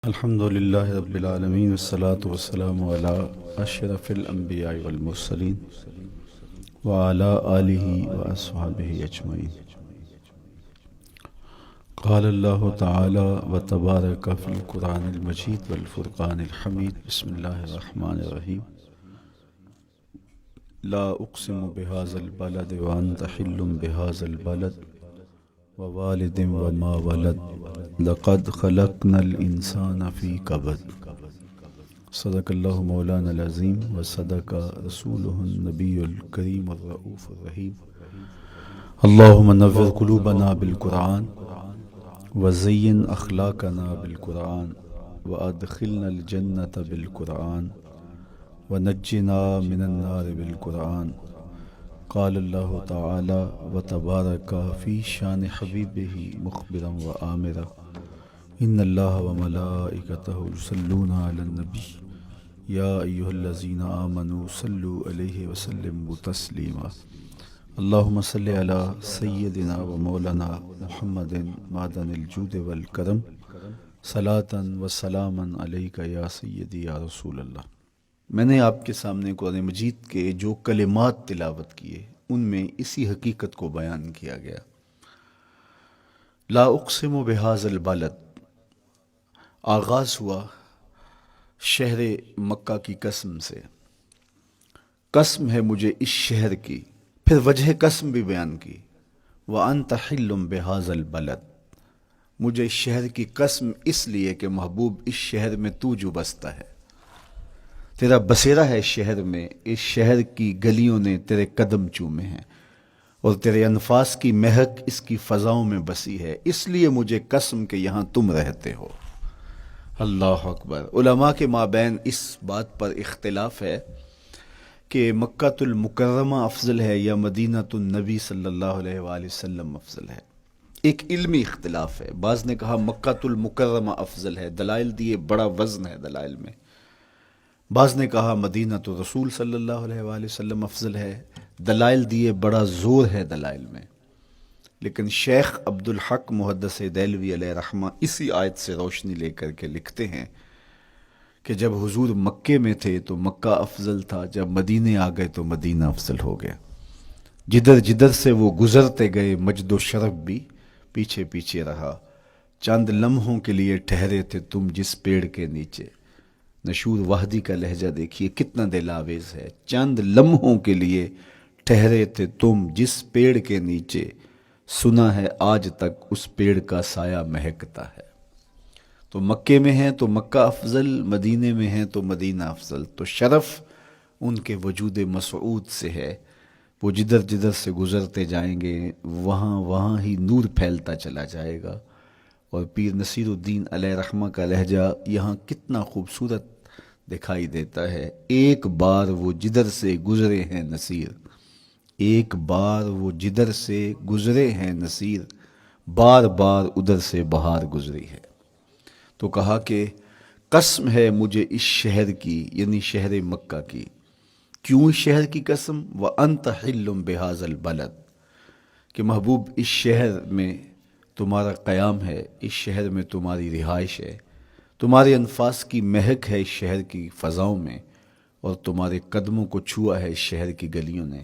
الحمد لله رب العالمين والصلاة والسلام على أشرف الأنبياء والمرسلين وعلى آله وأصحابه أجمعين. قال الله تعالى وتبارك في القرآن المجيد والفرقان الحميد. بسم الله الرحمن الرحيم. لا أقسم بهذا البلد وأنت حل بهذا البلد ووالد وما ولد لقد خلقنا الإنسان في كبد. صدق الله مولانا العظيم وصدق رسوله النبي الكريم الرؤوف الرحيم. اللهم نور قلوبنا بالقرآن وزين أخلاقنا بالقرآن وأدخلنا الجنة بالقرآن ونجنا من النار بالقرآن. قال الله تعالى وتبارك في شان حبيبه مخبرا وآمرا إن الله وملائكته يصلون على النبي يا أيها الذين آمنوا صلوا عليه وسلموا تسليما. اللهم صل على سيدنا ومولانا محمد معدن الجود والكرم صلاة وسلاما عليك يا سيدي يا رسول اللہ. میں نے آپ کے سامنے قرآن مجید کے جو کلمات تلاوت کیے ان میں اسی حقیقت کو بیان کیا گیا. لا اقسم بہذا البلد، آغاز ہوا شہر مکہ کی قسم سے. قسم ہے مجھے اس شہر کی، پھر وجہ قسم بھی بیان کی. وانت حل بہذا البلد، مجھے اس شہر کی قسم اس لیے کہ محبوب اس شہر میں تو جو بستا ہے، تیرا بسیرا ہے اس شہر میں. اس شہر کی گلیوں نے تیرے قدم چومے ہیں اور تیرے انفاس کی مہک اس کی فضاؤں میں بسی ہے، اس لیے مجھے قسم کہ یہاں تم رہتے ہو. اللہ اکبر. علماء کے مابین اس بات پر اختلاف ہے کہ مکۃ المکرمہ افضل ہے یا مدینۃ النبی صلی اللہ علیہ وآلہ وسلم افضل ہے. ایک علمی اختلاف ہے. بعض نے کہا مکۃ المکرمہ افضل ہے، دلائل دیے، بڑا وزن ہے دلائل میں. بعض نے کہا مدینۃ الرسول صلی اللہ علیہ وآلہ وسلم افضل ہے، دلائل دیے، بڑا زور ہے دلائل میں. لیکن شیخ عبد الحق محدث دہلوی علیہ رحمہ اسی آیت سے روشنی لے کر کے لکھتے ہیں کہ جب حضور مکے میں تھے تو مکہ افضل تھا، جب مدینے آ گئے تو مدینہ افضل ہو گیا. جدھر جدھر سے وہ گزرتے گئے مجد و شرف بھی پیچھے پیچھے رہا. چند لمحوں کے لیے ٹھہرے تھے تم جس پیڑ کے نیچے. نشور وحدی کا لہجہ دیکھیے کتنا دل آویز ہے. چند لمحوں کے لیے ٹھہرے تھے تم جس پیڑ کے نیچے، سنا ہے آج تک اس پیڑ کا سایہ مہکتا ہے. تو مکے میں ہیں تو مکہ افضل، مدینے میں ہیں تو مدینہ افضل. تو شرف ان کے وجود مسعود سے ہے. وہ جدھر جدھر سے گزرتے جائیں گے وہاں وہاں ہی نور پھیلتا چلا جائے گا. اور پیر نصیر الدین علیہ رحمہ کا لہجہ یہاں کتنا خوبصورت دکھائی دیتا ہے. ایک بار وہ جدھر سے گزرے ہیں نصیر، ایک بار وہ جدھر سے گزرے ہیں نصیر، بار بار ادھر سے بہار گزری ہے. تو کہا کہ قسم ہے مجھے اس شہر کی، یعنی شہر مکہ کی. کیوں اس شہر کی قسم؟ وَأَنْتَ حِلٌّ بِهَذَا الْبَلَدِ، کہ محبوب اس شہر میں تمہارا قیام ہے، اس شہر میں تمہاری رہائش ہے، تمہارے انفاس کی مہک ہے اس شہر کی فضاؤں میں، اور تمہارے قدموں کو چھوا ہے اس شہر کی گلیوں نے،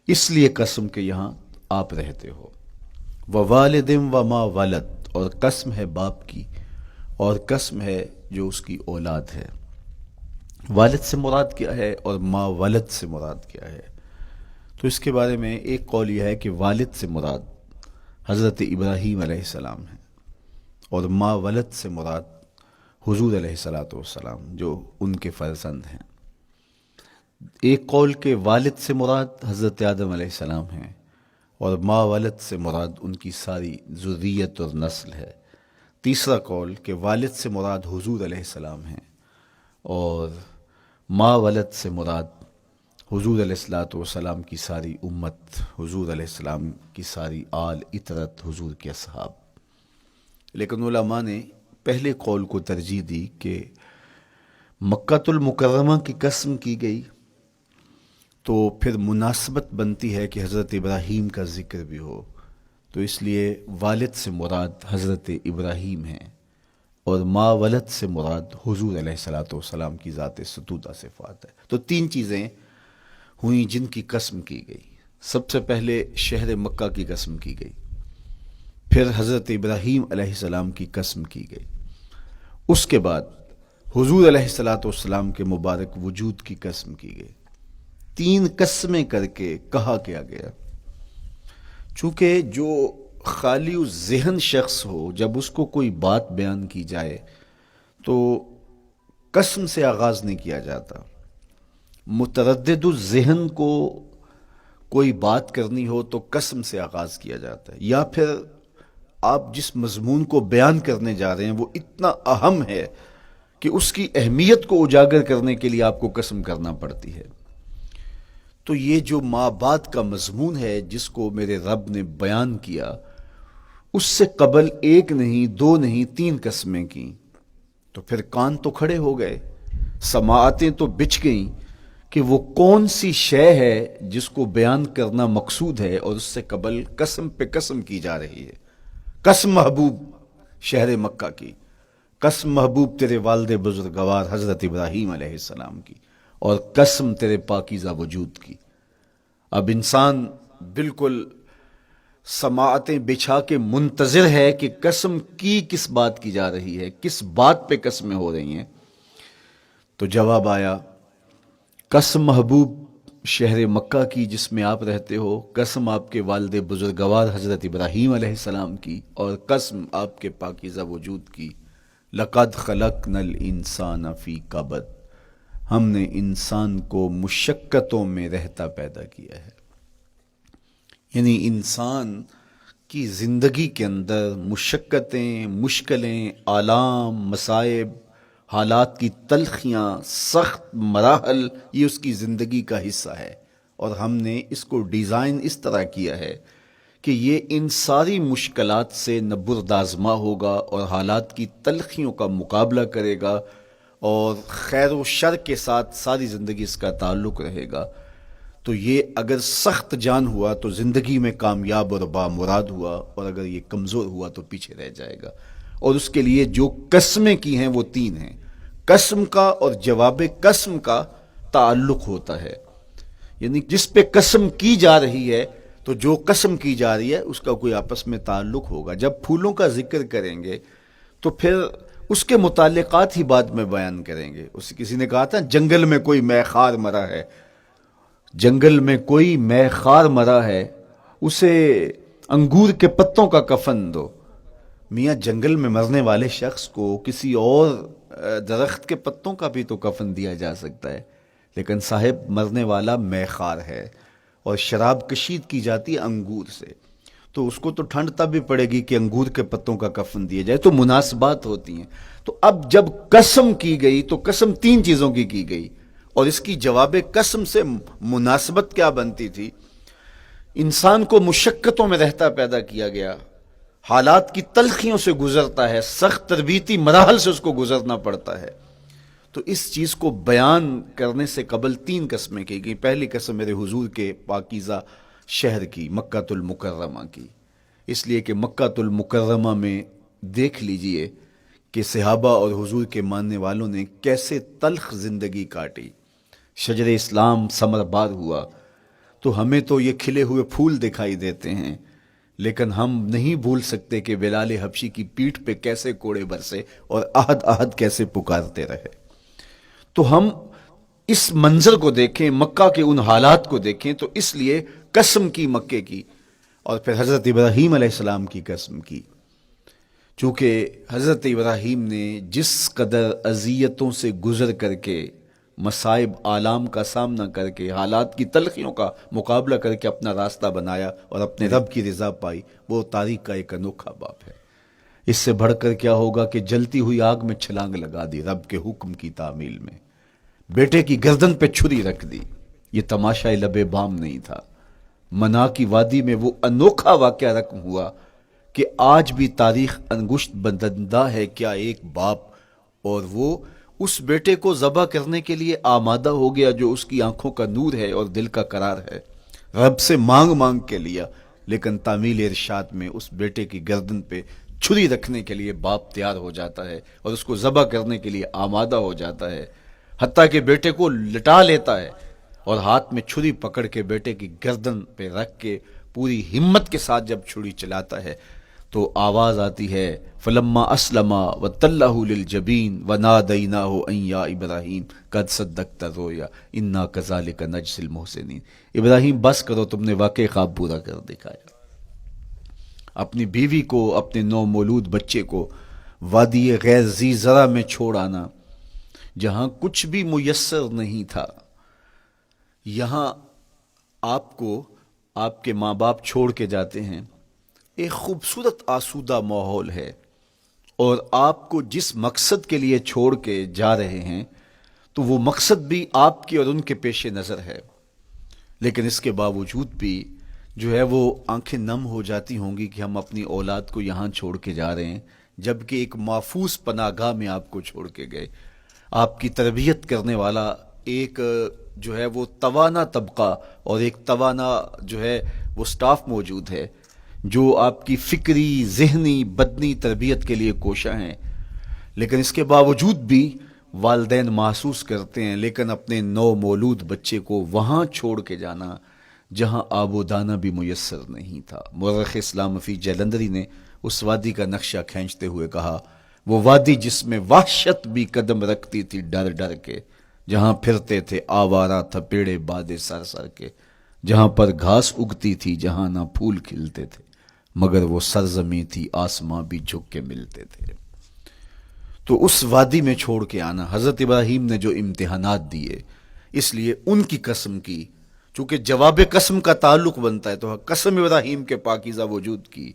اس لیے قسم کہ یہاں آپ رہتے ہو. وَوَالِدٍ وَمَا وَلَدَ، اور قسم ہے باپ کی، اور قسم ہے جو اس کی اولاد ہے. والد سے مراد کیا ہے اور ما ولد سے مراد کیا ہے؟ تو اس کے بارے میں ایک قول یہ ہے کہ والد سے مراد حضرت ابراہیم علیہ السلام ہے، اور ما ولد سے مراد حضور علیہ الصلاۃ والسلام جو ان کے فرزند ہیں. ایک قول کہ والد سے مراد حضرت آدم علیہ السلام ہیں، اور ما ولد سے مراد ان کی ساری ذریت اور نسل ہے. تیسرا قول کہ والد سے مراد حضور علیہ السلام ہیں، اور ما ولد سے مراد حضور علیہ الصلاۃ والسلام کی ساری امت، حضور علیہ السلام کی ساری آل اطرت، حضور کے اصحاب. لیکن علماء نے پہلے قول کو ترجیح دی کہ مکۃ المکرمہ کی قسم کی گئی تو پھر مناسبت بنتی ہے کہ حضرت ابراہیم کا ذکر بھی ہو. تو اس لیے والد سے مراد حضرت ابراہیم ہیں، اور ما ولد سے مراد حضور علیہ الصلوۃ والسلام کی ذات ستودہ صفات ہے۔ تو تین چیزیں ہوئیں جن کی قسم کی گئی۔ سب سے پہلے شہر مکہ کی قسم کی گئی، پھر حضرت ابراہیم علیہ السلام کی قسم کی گئی، اس کے بعد حضور علیہ الصلوۃ والسلام کے مبارک وجود کی قسم کی گئی۔ تین قسمیں کر کے کہا کیا گیا، چونکہ جو خالی ذہن شخص ہو، جب اس کو کوئی بات بیان کی جائے تو قسم سے آغاز نہیں کیا جاتا۔ متردد الذہن کو کوئی بات کرنی ہو تو قسم سے آغاز کیا جاتا ہے، یا پھر آپ جس مضمون کو بیان کرنے جا رہے ہیں وہ اتنا اہم ہے کہ اس کی اہمیت کو اجاگر کرنے کے لیے آپ کو قسم کرنا پڑتی ہے۔ تو یہ جو ما بعد کا مضمون ہے جس کو میرے رب نے بیان کیا، اس سے قبل ایک نہیں، دو نہیں، تین قسمیں کی، تو پھر کان تو کھڑے ہو گئے، سماعتیں تو بچھ گئیں کہ وہ کون سی شے ہے جس کو بیان کرنا مقصود ہے، اور اس سے قبل قسم پہ قسم کی جا رہی ہے۔ قسم محبوب شہر مکہ کی، قسم محبوب تیرے والد بزرگوار حضرت ابراہیم علیہ السلام کی، اور قسم تیرے پاکیزہ وجود کی۔ اب انسان بالکل سماعتیں بچھا کے منتظر ہے کہ قسم کی کس بات کی جا رہی ہے، کس بات پہ قسمیں ہو رہی ہیں۔ تو جواب آیا، قسم محبوب شہر مکہ کی جس میں آپ رہتے ہو، قسم آپ کے والد بزرگوار حضرت ابراہیم علیہ السلام کی، اور قسم آپ کے پاکیزہ وجود کی۔ لقد خلقنا الانسان فی کبد، ہم نے انسان کو مشقتوں میں رہتا پیدا کیا ہے۔ یعنی انسان کی زندگی کے اندر مشقتیں، مشکلیں، آلام، مصائب، حالات کی تلخیاں، سخت مراحل، یہ اس کی زندگی کا حصہ ہے، اور ہم نے اس کو ڈیزائن اس طرح کیا ہے کہ یہ ان ساری مشکلات سے نہ بردآزما ہوگا اور حالات کی تلخیوں کا مقابلہ کرے گا، اور خیر و شر کے ساتھ ساری زندگی اس کا تعلق رہے گا۔ تو یہ اگر سخت جان ہوا تو زندگی میں کامیاب اور بامراد ہوا، اور اگر یہ کمزور ہوا تو پیچھے رہ جائے گا۔ اور اس کے لیے جو قسمیں کی ہیں وہ تین ہیں۔ قسم کا اور جواب قسم کا تعلق ہوتا ہے، یعنی جس پہ قسم کی جا رہی ہے تو جو قسم کی جا رہی ہے اس کا کوئی آپس میں تعلق ہوگا۔ جب پھولوں کا ذکر کریں گے تو پھر اس کے متعلقات ہی بعد میں بیان کریں گے۔ کسی نے کہا تھا جنگل میں کوئی مے خار مرا ہے، جنگل میں کوئی مے خار مرا ہے، اسے انگور کے پتوں کا کفن دو۔ میاں جنگل میں مرنے والے شخص کو کسی اور درخت کے پتوں کا بھی تو کفن دیا جا سکتا ہے، لیکن صاحب مرنے والا مے خار ہے، اور شراب کشید کی جاتی ہے انگور سے، تو اس کو تو ٹھنڈ تب بھی پڑے گی کہ انگور کے پتوں کا کفن دیا جائے۔ تو مناسبات ہوتی ہیں۔ تو اب جب قسم کی گئی تو قسم تین چیزوں کی گئی، اور اس کی جواب قسم سے مناسبت کیا بنتی تھی؟ انسان کو مشقتوں میں رہتا پیدا کیا گیا، حالات کی تلخیوں سے گزرتا ہے، سخت تربیتی مراحل سے اس کو گزرنا پڑتا ہے۔ تو اس چیز کو بیان کرنے سے قبل تین قسمیں کی گئی۔ پہلی قسم میرے حضور کے پاکیزہ شہر کی، مکہ المکرمہ کی، اس لیے کہ مکہ المکرمہ میں دیکھ لیجئے کہ صحابہ اور حضور کے ماننے والوں نے کیسے تلخ زندگی کاٹی۔ شجر اسلام ثمر بار ہوا تو ہمیں تو یہ کھلے ہوئے پھول دکھائی دیتے ہیں، لیکن ہم نہیں بھول سکتے کہ بلال حبشی کی پیٹھ پہ کیسے کوڑے برسے اور آہد آہد کیسے پکارتے رہے۔ تو ہم اس منظر کو دیکھیں، مکہ کے ان حالات کو دیکھیں، تو اس لیے قسم کی مکے کی، اور پھر حضرت ابراہیم علیہ السلام کی قسم کی، چونکہ حضرت ابراہیم نے جس قدر اذیتوں سے گزر کر کے، مصائب آلام کا سامنا کر کے، حالات کی تلخیوں کا مقابلہ کر کے اپنا راستہ بنایا اور اپنے رب کی رضا پائی، وہ تاریخ کا ایک انوکھا باب ہے۔ اس سے بڑھ کر کیا ہوگا کہ جلتی ہوئی آگ میں چھلانگ لگا دی رب کے حکم کی تعمیل میں، بیٹے کی گردن پہ چھری رکھ دی۔ یہ تماشا لب بام نہیں تھا، منا کی وادی میں وہ انوکھا واقعہ رقم ہوا کہ آج بھی تاریخ انگشت بدندہ ہے کیا ایک باپ، اور وہ اس بیٹے کو ذبح کرنے کے لیے آمادہ ہو گیا جو اس کی آنکھوں کا نور ہے اور دل کا قرار ہے، رب سے مانگ مانگ کے لیا، لیکن تعمیل ارشاد میں اس بیٹے کی گردن پہ چھری رکھنے کے لیے باپ تیار ہو جاتا ہے اور اس کو ذبح کرنے کے لیے آمادہ ہو جاتا ہے، حتیٰ کہ بیٹے کو لٹا لیتا ہے اور ہاتھ میں چھری پکڑ کے بیٹے کی گردن پہ رکھ کے پوری ہمت کے ساتھ جب چھری چلاتا ہے تو آواز آتی ہے فلما اسلما وتلہ للجبین ونادیناہ ان یا ابراہیم قد صدقت الرؤیا انا کذالک نجزی المحسنین۔ ابراہیم بس کرو، تم نے واقعی خواب پورا کر دکھایا۔ اپنی بیوی کو، اپنے نو مولود بچے کو وادی غیر ذی زرع میں چھوڑ آنا، جہاں کچھ بھی میسر نہیں تھا، یہاں آپ کو آپ کے ماں باپ چھوڑ کے جاتے ہیں، ایک خوبصورت آسودہ ماحول ہے، اور آپ کو جس مقصد کے لیے چھوڑ کے جا رہے ہیں تو وہ مقصد بھی آپ کے اور ان کے پیش نظر ہے، لیکن اس کے باوجود بھی جو ہے وہ آنکھیں نم ہو جاتی ہوں گی کہ ہم اپنی اولاد کو یہاں چھوڑ کے جا رہے ہیں، جبکہ ایک محفوظ پناہ گاہ میں آپ کو چھوڑ کے گئے۔ آپ کی تربیت کرنے والا ایک جو ہے وہ توانا طبقہ اور ایک توانا جو ہے وہ سٹاف موجود ہے جو آپ کی فکری، ذہنی، بدنی تربیت کے لیے کوشاں ہیں، لیکن اس کے باوجود بھی والدین محسوس کرتے ہیں لیکن اپنے نو مولود بچے کو وہاں چھوڑ کے جانا جہاں آب و دانہ بھی میسر نہیں تھا۔ مورخ اسلام فی جلندری نے اس وادی کا نقشہ کھینچتے ہوئے کہا، وہ وادی جس میں وحشت بھی قدم رکھتی تھی ڈر ڈر کے، جہاں پھرتے تھے آوارہ تھپیڑے بادے سر سر کے، جہاں پر گھاس اگتی تھی، جہاں نہ پھول کھلتے تھے، مگر وہ سرزمیں تھی آسماں بھی جھک کے ملتے تھے۔ تو اس وادی میں چھوڑ کے آنا، حضرت ابراہیم نے جو امتحانات دیے، اس لیے ان کی قسم کی، چونکہ جواب قسم کا تعلق بنتا ہے تو قسم ابراہیم کے پاکیزہ وجود کی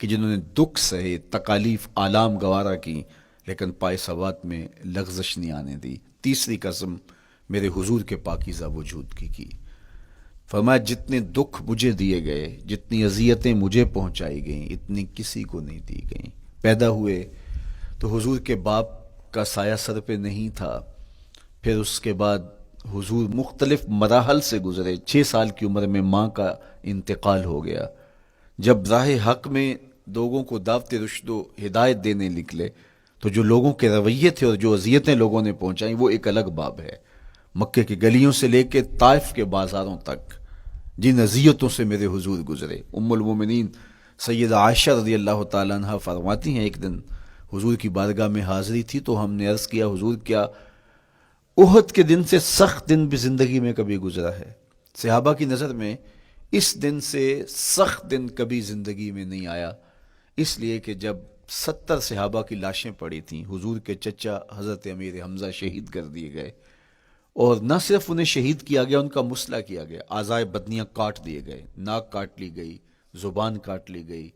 کہ جنہوں نے دکھ سہے، تکالیف، آلام گوارا کی، لیکن پائے ثبات میں لغزش نہیں آنے دی۔ تیسری قسم میرے حضور کے پاکیزہ وجود کی فرمایا جتنے دکھ مجھے دیے گئے، جتنی اذیتیں مجھے پہنچائی گئیں، اتنی کسی کو نہیں دی گئیں۔ پیدا ہوئے تو حضور کے باپ کا سایہ سر پہ نہیں تھا، پھر اس کے بعد حضور مختلف مراحل سے گزرے، 6 سال کی عمر میں ماں کا انتقال ہو گیا۔ جب راہ حق میں لوگوں کو دعوت رشد و ہدایت دینے نکلے تو جو لوگوں کے رویے تھے اور جو اذیتیں لوگوں نے پہنچائیں وہ ایک الگ باب ہے۔ مکے کی گلیوں سے لے کے طائف کے بازاروں تک جن اذیتوں سے میرے حضور گزرے، ام المومنین سیدہ عائشہ رضی اللہ تعالیٰ عنہ فرماتی ہیں ایک دن حضور کی بارگاہ میں حاضری تھی تو ہم نے عرض کیا حضور کیا احد کے دن سے سخت دن بھی زندگی میں کبھی گزرا ہے؟ صحابہ کی نظر میں اس دن سے سخت دن کبھی زندگی میں نہیں آیا، اس لیے کہ جب 70 صحابہ کی لاشیں پڑی تھیں، حضور کے چچا حضرت امیر حمزہ شہید کر دیے گئے، اور نہ صرف انہیں شہید کیا گیا، ان کا مسئلہ کیا گیا، اعضائے بدنیاں کاٹ دیے گئے، ناک کاٹ لی گئی، زبان کاٹ لی گئی،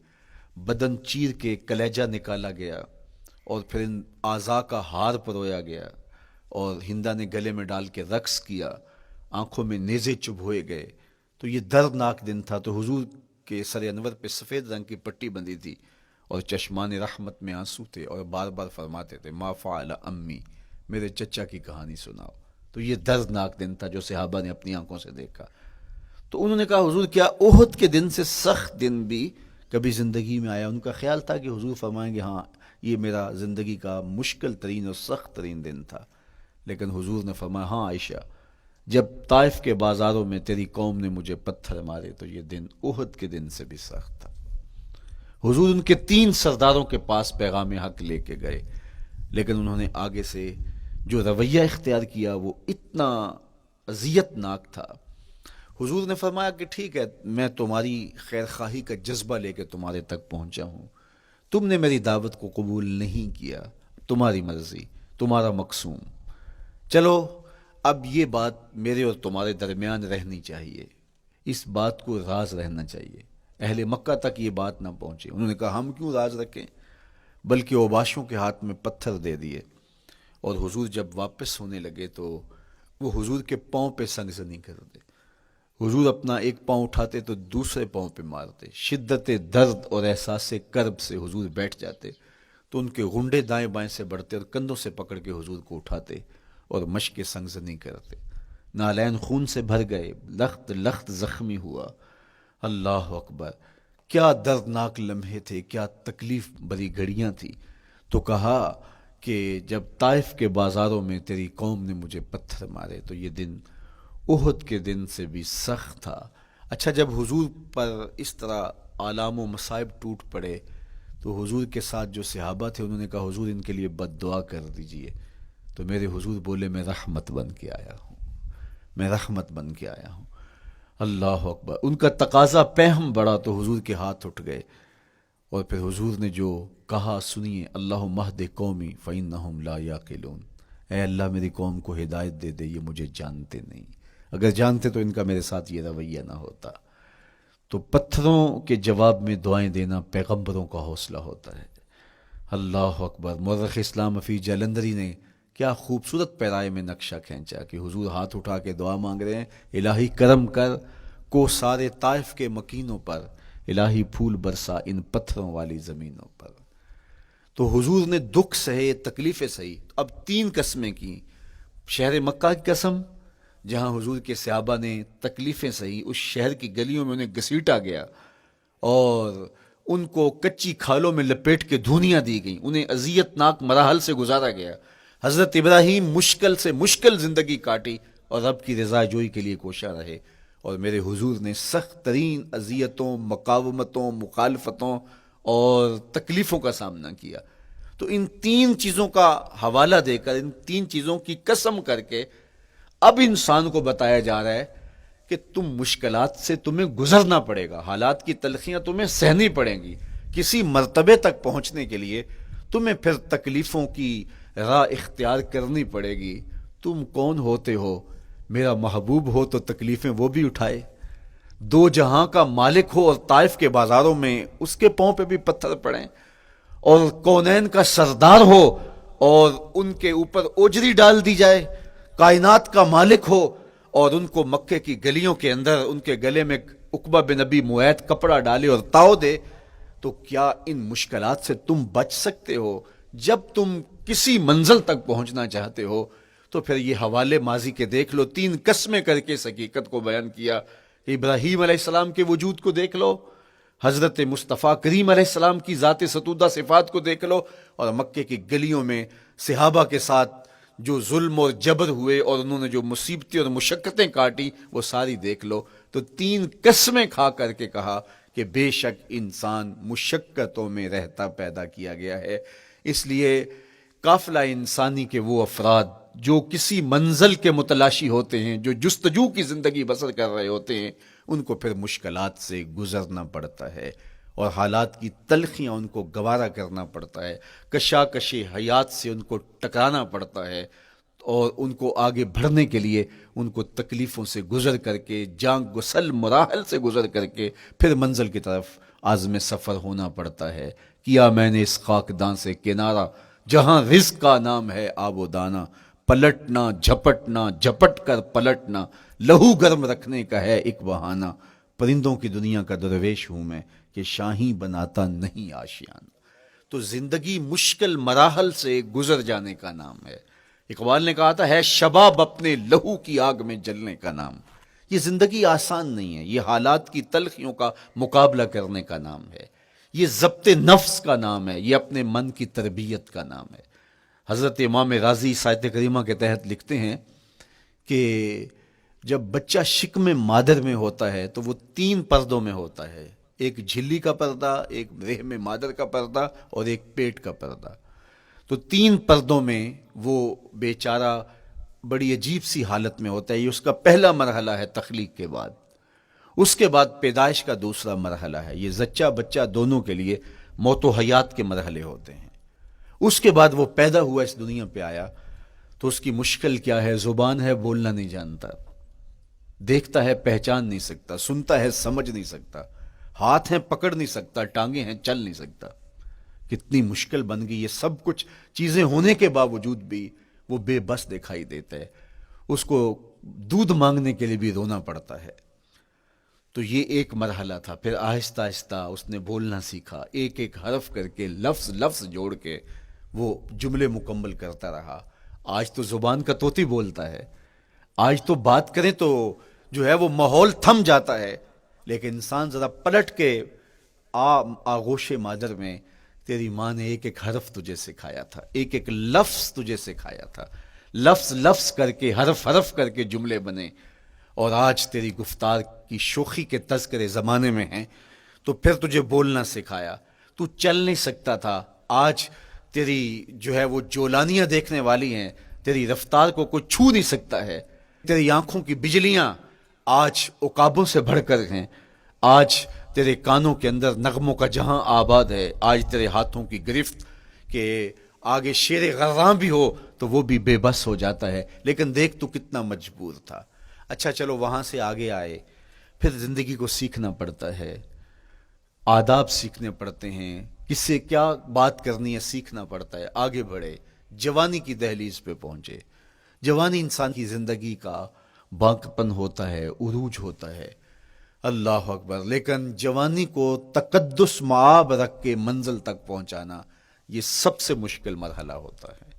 بدن چیر کے کلیجہ نکالا گیا، اور پھر ان اعضاء کا ہار پرویا گیا، اور ہندا نے گلے میں ڈال کے رقص کیا، آنکھوں میں نیزے چبھوئے گئے۔ تو یہ دردناک دن تھا۔ تو حضور کے سر انور پہ سفید رنگ کی پٹی بندھی تھی اور چشمان رحمت میں آنسو تھے، اور بار بار فرماتے تھے ما فعل امی، میرے چچا کی کہانی سناؤ۔ تو یہ دردناک دن تھا جو صحابہ نے اپنی آنکھوں سے دیکھا۔ تو انہوں نے کہا حضور کیا احد کے دن سے سخت دن بھی کبھی زندگی میں آیا؟ ان کا خیال تھا کہ حضور فرمائیں گے ہاں یہ میرا زندگی کا مشکل ترین اور سخت ترین دن تھا، لیکن حضور نے فرمایا ہاں عائشہ، جب طائف کے بازاروں میں تیری قوم نے مجھے پتھر مارے تو یہ دن احد کے دن سے بھی سخت تھا۔ حضور ان کے 3 سرداروں کے پاس پیغام حق لے کے گئے، لیکن انہوں نے آگے سے جو رویہ اختیار کیا وہ اتنا اذیت ناک تھا۔ حضور نے فرمایا کہ ٹھیک ہے، میں تمہاری خیر خواہی کا جذبہ لے کے تمہارے تک پہنچا ہوں، تم نے میری دعوت کو قبول نہیں کیا، تمہاری مرضی، تمہارا مقسوم، چلو اب یہ بات میرے اور تمہارے درمیان رہنی چاہیے، اس بات کو راز رہنا چاہیے، اہل مکہ تک یہ بات نہ پہنچے۔ انہوں نے کہا ہم کیوں راز رکھیں، بلکہ اوباشوں کے ہاتھ میں پتھر دے دیے، اور حضور جب واپس ہونے لگے تو وہ حضور کے پاؤں پہ سنگزنی کرتے، حضور اپنا ایک پاؤں اٹھاتے تو دوسرے پاؤں پہ مارتے، شدت درد اور احساس کرب سے حضور بیٹھ جاتے تو ان کے غنڈے دائیں بائیں سے بڑھتے اور کندھوں سے پکڑ کے حضور کو اٹھاتے اور مشق سنگزنی کرتے، نالین خون سے بھر گئے، لخت لخت زخمی ہوا، اللہ اکبر، کیا دردناک لمحے تھے، کیا تکلیف بری گھڑیاں تھی. تو کہا کہ جب طائف کے بازاروں میں تیری قوم نے مجھے پتھر مارے تو یہ دن احد کے دن سے بھی سخت تھا. اچھا، جب حضور پر اس طرح آلام و مصائب ٹوٹ پڑے تو حضور کے ساتھ جو صحابہ تھے انہوں نے کہا حضور ان کے لیے بد دعا کر دیجئے. تو میرے حضور بولے میں رحمت بن کے آیا ہوں، میں رحمت بن کے آیا ہوں. اللہ اکبر. ان کا تقاضا پہم بڑا تو حضور کے ہاتھ اٹھ گئے، اور پھر حضور نے جو کہا سنیے، اللہم اہد قومی فإنہم لا یعقلون. اے اللہ میری قوم کو ہدایت دے دے، یہ مجھے جانتے نہیں، اگر جانتے تو ان کا میرے ساتھ یہ رویہ نہ ہوتا. تو پتھروں کے جواب میں دعائیں دینا پیغمبروں کا حوصلہ ہوتا ہے. اللہ اکبر. مورخ اسلام حفیظ جلندری نے کیا خوبصورت پیرائے میں نقشہ کھینچا کہ حضور ہاتھ اٹھا کے دعا مانگ رہے ہیں، الہی کرم کر کو سارے طائف کے مکینوں پر، الہی پھول برسا ان پتھروں والی زمینوں پر. تو حضور نے دکھ سہے، تکلیفیں سہی. اب 3 قسمیں کی. شہر مکہ کی قسم جہاں حضور کے صحابہ نے تکلیفیں سہی، اس شہر کی گلیوں میں انہیں گھسیٹا گیا اور ان کو کچی کھالوں میں لپیٹ کے دھونیاں دی گئیں، انہیں اذیت ناک مراحل سے گزارا گیا. حضرت ابراہیم مشکل سے مشکل زندگی کاٹی اور رب کی رضا جوئی کے لیے کوشاں رہے، اور میرے حضور نے سخت ترین اذیتوں، مقاومتوں، مخالفتوں اور تکلیفوں کا سامنا کیا. تو ان 3 چیزوں کا حوالہ دے کر، ان 3 چیزوں کی قسم کر کے اب انسان کو بتایا جا رہا ہے کہ تم مشکلات سے تمہیں گزرنا پڑے گا، حالات کی تلخیاں تمہیں سہنی پڑیں گی. کسی مرتبے تک پہنچنے کے لیے تمہیں پھر تکلیفوں کی راہ اختیار کرنی پڑے گی. تم کون ہوتے ہو؟ میرا محبوب ہو تو تکلیفیں وہ بھی اٹھائے، 2 جہاں کا مالک ہو اور طائف کے بازاروں میں اس کے پاؤں پہ بھی پتھر پڑیں، اور کونین کا سردار ہو اور ان کے اوپر اوجری ڈال دی جائے، کائنات کا مالک ہو اور ان کو مکے کی گلیوں کے اندر ان کے گلے میں عقبہ بن نبی معیط کپڑا ڈالے اور تاؤ دے. تو کیا ان مشکلات سے تم بچ سکتے ہو؟ جب تم کسی منزل تک پہنچنا چاہتے ہو تو پھر یہ حوالے ماضی کے دیکھ لو. 3 قسمیں کر کے اس حقیقت کو بیان کیا. ابراہیم علیہ السلام کے وجود کو دیکھ لو، حضرت مصطفیٰ کریم علیہ السلام کی ذات ستودہ صفات کو دیکھ لو، اور مکے کی گلیوں میں صحابہ کے ساتھ جو ظلم اور جبر ہوئے اور انہوں نے جو مصیبتیں اور مشقتیں کاٹی وہ ساری دیکھ لو. تو 3 قسمیں کھا کر کے کہا کہ بے شک انسان مشقتوں میں رہتا پیدا کیا گیا ہے. اس لیے قافلہ انسانی کے وہ افراد جو کسی منزل کے متلاشی ہوتے ہیں، جو جستجو کی زندگی بسر کر رہے ہوتے ہیں، ان کو پھر مشکلات سے گزرنا پڑتا ہے اور حالات کی تلخیاں ان کو گوارا کرنا پڑتا ہے، کشاکش حیات سے ان کو ٹکرانا پڑتا ہے، اور ان کو آگے بڑھنے کے لیے ان کو تکلیفوں سے گزر کر کے، جان گسل مراحل سے گزر کر کے پھر منزل کی طرف عازم سفر ہونا پڑتا ہے. کیا میں نے اس خاکدان سے کنارہ جہاں رزق کا نام ہے آب و دانہ، پلٹنا جھپٹنا جھپٹ کر پلٹنا لہو گرم رکھنے کا ہے ایک بہانہ. پرندوں کی دنیا کا درویش ہوں میں کہ شاہی بناتا نہیں آشیانہ. تو زندگی مشکل مراحل سے گزر جانے کا نام ہے. اقبال نے کہا تھا ہے شباب اپنے لہو کی آگ میں جلنے کا نام. یہ زندگی آسان نہیں ہے، یہ حالات کی تلخیوں کا مقابلہ کرنے کا نام ہے، یہ ضبط نفس کا نام ہے، یہ اپنے من کی تربیت کا نام ہے. حضرت امام راضی آیت کریمہ کے تحت لکھتے ہیں کہ جب بچہ شکم مادر میں ہوتا ہے تو وہ 3 پردوں میں ہوتا ہے، ایک جھلی کا پردہ، ایک رحم مادر کا پردہ اور ایک پیٹ کا پردہ. تو 3 پردوں میں وہ بیچارہ بڑی عجیب سی حالت میں ہوتا ہے. یہ اس کا پہلا مرحلہ ہے تخلیق کے بعد. اس کے بعد پیدائش کا دوسرا مرحلہ ہے. یہ زچہ بچہ دونوں کے لیے موت و حیات کے مرحلے ہوتے ہیں. اس کے بعد وہ پیدا ہوا، اس دنیا پہ آیا تو اس کی مشکل کیا ہے؟ زبان ہے، بولنا نہیں جانتا، دیکھتا ہے پہچان نہیں سکتا، سنتا ہے سمجھ نہیں سکتا، ہاتھ ہیں پکڑ نہیں سکتا، ٹانگیں ہیں چل نہیں سکتا. کتنی مشکل بن گئی. یہ سب کچھ چیزیں ہونے کے باوجود بھی وہ بے بس دکھائی دیتا ہے. اس کو دودھ مانگنے کے لیے بھی رونا پڑتا ہے. تو یہ ایک مرحلہ تھا. پھر آہستہ آہستہ اس نے بولنا سیکھا، ایک ایک حرف کر کے، لفظ لفظ جوڑ کے وہ جملے مکمل کرتا رہا. آج تو زبان کا طوطی بولتا ہے، آج تو بات کریں تو جو ہے وہ ماحول تھم جاتا ہے. لیکن انسان ذرا پلٹ کے آغوش مادر میں تیری ماں نے ایک ایک حرف تجھے سکھایا تھا، ایک ایک لفظ تجھے سکھایا تھا، لفظ لفظ کر کے، حرف حرف کر کے جملے بنے، اور آج تیری گفتار کی شوخی کے تذکرے زمانے میں ہیں، تو پھر تجھے بولنا سکھایا، تو چل نہیں سکتا تھا، آج تیری جو ہے وہ جولانیاں دیکھنے والی ہیں، تیری رفتار کو کوئی چھو نہیں سکتا ہے، تیری آنکھوں کی بجلیاں آج عقابوں سے بڑھ کر ہیں، آج تیرے کانوں کے اندر نغموں کا جہاں آباد ہے، آج تیرے ہاتھوں کی گرفت کہ آگے شیر غراں بھی ہو تو وہ بھی بے بس ہو جاتا ہے، لیکن دیکھ تو کتنا مجبور تھا۔ اچھا چلو وہاں سے آگے آئے، پھر زندگی کو سیکھنا پڑتا ہے، آداب سیکھنے پڑتے ہیں، کس سے کیا بات کرنی ہے سیکھنا پڑتا ہے، آگے بڑھے، جوانی کی دہلیز پہ پہنچے۔ جوانی انسان کی زندگی کا بانکپن ہوتا ہے، عروج ہوتا ہے، اللہ اکبر، لیکن جوانی کو تقدس معاب رکھ کے منزل تک پہنچانا یہ سب سے مشکل مرحلہ ہوتا ہے،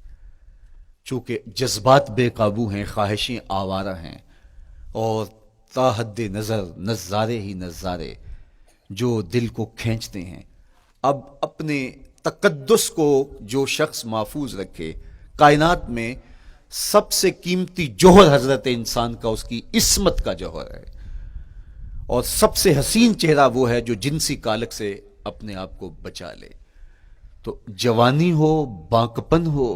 چونکہ جذبات بے قابو ہیں، خواہشیں آوارہ ہیں، اور تا حد نظر نظارے ہی نظارے جو دل کو کھینچتے ہیں۔ اب اپنے تقدس کو جو شخص محفوظ رکھے، کائنات میں سب سے قیمتی جوہر حضرت انسان کا اس کی عصمت کا جوہر ہے، اور سب سے حسین چہرہ وہ ہے جو جنسی کالک سے اپنے آپ کو بچا لے۔ تو جوانی ہو، بانکپن ہو،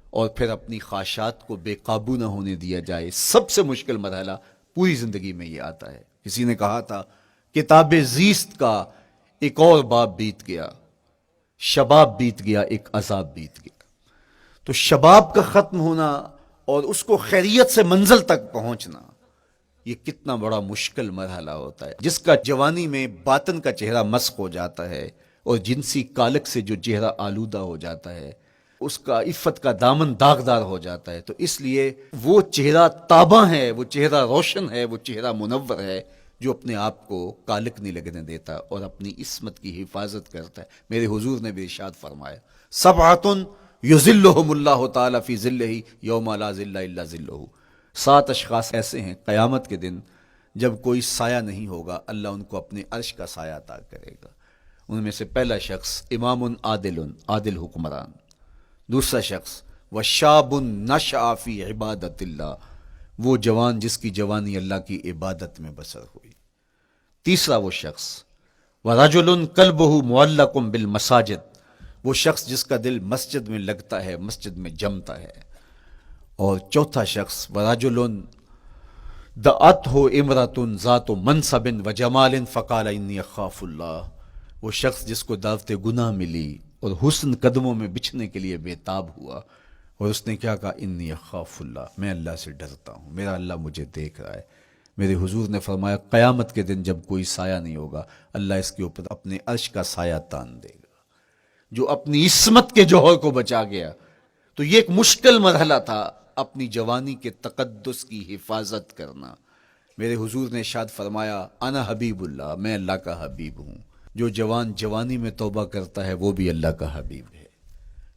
اور پھر اپنی خواہشات کو بے قابو نہ ہونے دیا جائے، سب سے مشکل مرحلہ پوری زندگی میں یہ آتا ہے۔ کسی نے کہا تھا کتاب زیست کا ایک اور باب بیت گیا، شباب بیت گیا، ایک عذاب بیت گیا۔ تو شباب کا ختم ہونا اور اس کو خیریت سے منزل تک پہنچنا، یہ کتنا بڑا مشکل مرحلہ ہوتا ہے، جس کا جوانی میں باطن کا چہرہ مسخ ہو جاتا ہے اور جنسی کالک سے جو چہرہ آلودہ ہو جاتا ہے، اس کا عفت کا دامن داغدار ہو جاتا ہے۔ تو اس لیے وہ چہرہ تاباں ہے، وہ چہرہ روشن ہے، وہ چہرہ منور ہے جو اپنے آپ کو کالک نہیں لگنے دیتا اور اپنی عصمت کی حفاظت کرتا ہے۔ میرے حضور نے بھی ارشاد فرمایا، سبعۃ یظلھم اللہ تعالی فی ظلہ یوم لا ظل الا ظلہ، 7 اشخاص ایسے ہیں قیامت کے دن جب کوئی سایہ نہیں ہوگا، اللہ ان کو اپنے عرش کا سایہ عطا کرے گا۔ ان میں سے پہلا شخص امام عادل، عادل حکمران، دوسرا شخص وشاب نشأ فی عبادت اللہ، وہ جوان جس کی جوانی اللہ کی عبادت میں بسر ہوئی، تیسرا وہ شخص ورجل قلبہ معلق بالمساجد، وہ شخص جس کا دل مسجد میں لگتا ہے، مسجد میں جمتا ہے، اور چوتھا شخص ورجل دعته امرأة ذات منصب وجمال فقال انی اخاف اللہ، وہ شخص جس کو دعوت گناہ ملی اور حسن قدموں میں بچھنے کے لیے بےتاب ہوا، اور اس نے کیا کہا، انی اخاف اللہ، میں اللہ سے ڈرتا ہوں، میرا اللہ مجھے دیکھ رہا ہے۔ میرے حضور نے فرمایا قیامت کے دن جب کوئی سایہ نہیں ہوگا، اللہ اس کے اوپر اپنے عرش کا سایہ تان دے گا، جو اپنی عصمت کے جوہر کو بچا گیا۔ تو یہ ایک مشکل مرحلہ تھا، اپنی جوانی کے تقدس کی حفاظت کرنا۔ میرے حضور نے ارشاد فرمایا، انا حبیب اللہ، میں اللہ کا حبیب ہوں۔ جو جوان جوانی میں توبہ کرتا ہے وہ بھی اللہ کا حبیب ہے۔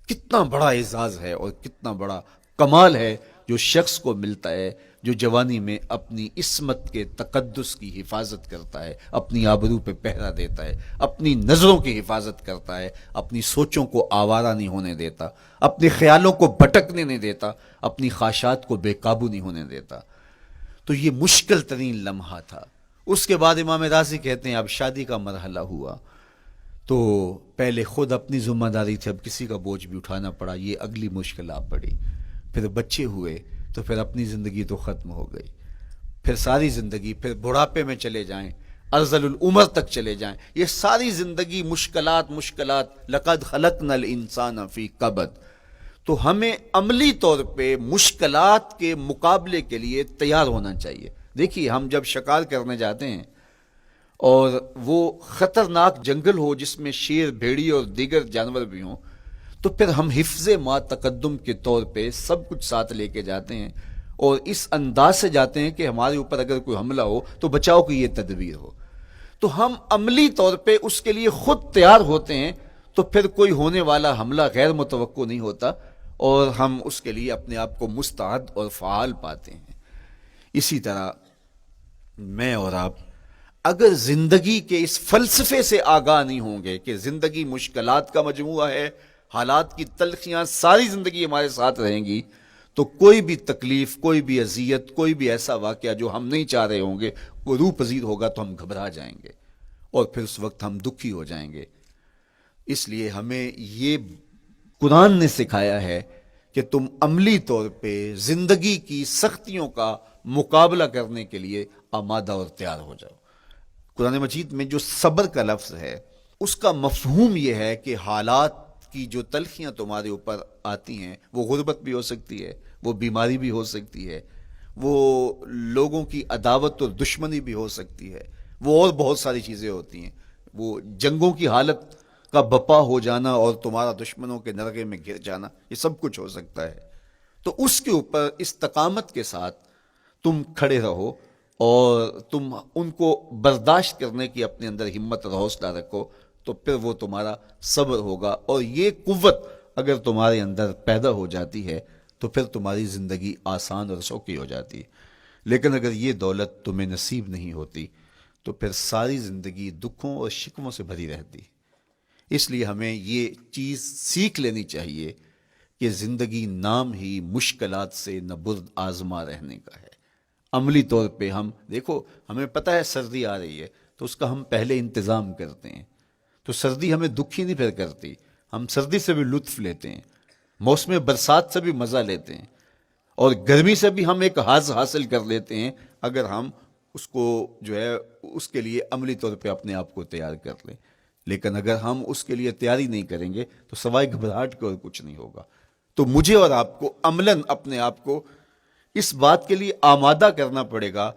کتنا بڑا اعزاز ہے اور کتنا بڑا کمال ہے جو شخص کو ملتا ہے جو جوانی میں اپنی عصمت کے تقدس کی حفاظت کرتا ہے، اپنی آبرو پہ پہرا دیتا ہے، اپنی نظروں کی حفاظت کرتا ہے، اپنی سوچوں کو آوارہ نہیں ہونے دیتا، اپنے خیالوں کو بھٹکنے نہیں دیتا، اپنی خواہشات کو بے قابو نہیں ہونے دیتا۔ تو یہ مشکل ترین لمحہ تھا۔ اس کے بعد امام راضی کہتے ہیں اب شادی کا مرحلہ ہوا، تو پہلے خود اپنی ذمہ داری تھی، اب کسی کا بوجھ بھی اٹھانا پڑا، یہ اگلی مشکل آ پڑی۔ پھر بچے ہوئے تو پھر اپنی زندگی تو ختم ہو گئی، پھر ساری زندگی، پھر بڑھاپے میں چلے جائیں، ارذل العمر تک چلے جائیں، یہ ساری زندگی مشکلات مشکلات، لقد خلقنا الانسان فی کبد۔ تو ہمیں عملی طور پہ مشکلات کے مقابلے کے لیے تیار ہونا چاہیے۔ دیکھیے ہم جب شکار کرنے جاتے ہیں اور وہ خطرناک جنگل ہو جس میں شیر، بھیڑی اور دیگر جانور بھی ہوں، تو پھر ہم حفظ ما تقدم کے طور پہ سب کچھ ساتھ لے کے جاتے ہیں، اور اس انداز سے جاتے ہیں کہ ہمارے اوپر اگر کوئی حملہ ہو تو بچاؤ کی یہ تدبیر ہو۔ تو ہم عملی طور پہ اس کے لیے خود تیار ہوتے ہیں، تو پھر کوئی ہونے والا حملہ غیر متوقع نہیں ہوتا، اور ہم اس کے لیے اپنے آپ کو مستعد اور فعال پاتے ہیں۔ اسی طرح میں اور آپ اگر زندگی کے اس فلسفے سے آگاہ نہیں ہوں گے کہ زندگی مشکلات کا مجموعہ ہے، حالات کی تلخیاں ساری زندگی ہمارے ساتھ رہیں گی، تو کوئی بھی تکلیف، کوئی بھی اذیت، کوئی بھی ایسا واقعہ جو ہم نہیں چاہ رہے ہوں گے وہ روح پذیر ہوگا تو ہم گھبرا جائیں گے اور پھر اس وقت ہم دکھی ہو جائیں گے۔ اس لیے ہمیں یہ قرآن نے سکھایا ہے کہ تم عملی طور پہ زندگی کی سختیوں کا مقابلہ کرنے کے لیے آمادہ اور تیار ہو جاؤ۔ قرآن مجید میں جو صبر کا لفظ ہے اس کا مفہوم یہ ہے کہ حالات کی جو تلخیاں تمہارے اوپر آتی ہیں، وہ غربت بھی ہو سکتی ہے، وہ بیماری بھی ہو سکتی ہے، وہ لوگوں کی عداوت اور دشمنی بھی ہو سکتی ہے، وہ اور بہت ساری چیزیں ہوتی ہیں، وہ جنگوں کی حالت کا بپا ہو جانا اور تمہارا دشمنوں کے نرغے میں گر جانا، یہ سب کچھ ہو سکتا ہے۔ تو اس کے اوپر استقامت کے ساتھ تم کھڑے رہو اور تم ان کو برداشت کرنے کی اپنے اندر ہمت اور حوصلہ رکھو، تو پھر وہ تمہارا صبر ہوگا، اور یہ قوت اگر تمہارے اندر پیدا ہو جاتی ہے تو پھر تمہاری زندگی آسان اور سوکھی ہو جاتی ہے۔ لیکن اگر یہ دولت تمہیں نصیب نہیں ہوتی تو پھر ساری زندگی دکھوں اور شکووں سے بھری رہتی۔ اس لیے ہمیں یہ چیز سیکھ لینی چاہیے کہ زندگی نام ہی مشکلات سے نہ برد آزما رہنے کا ہے۔ عملی طور پہ ہم دیکھو، ہمیں پتہ ہے سردی آ رہی ہے تو اس کا ہم پہلے انتظام کرتے ہیں، تو سردی ہمیں دکھی نہیں پھر کرتی، ہم سردی سے بھی لطف لیتے ہیں، موسم برسات سے بھی مزہ لیتے ہیں، اور گرمی سے بھی ہم ایک حاص حاصل کر لیتے ہیں اگر ہم اس کو جو ہے اس کے لیے عملی طور پہ اپنے آپ کو تیار کر لیں۔ لیکن اگر ہم اس کے لیے تیاری نہیں کریں گے تو سوائے گھبراہٹ کے اور کچھ نہیں ہوگا۔ تو مجھے اور آپ کو عملاً اپنے آپ کو اس بات کے لیے آمادہ کرنا پڑے گا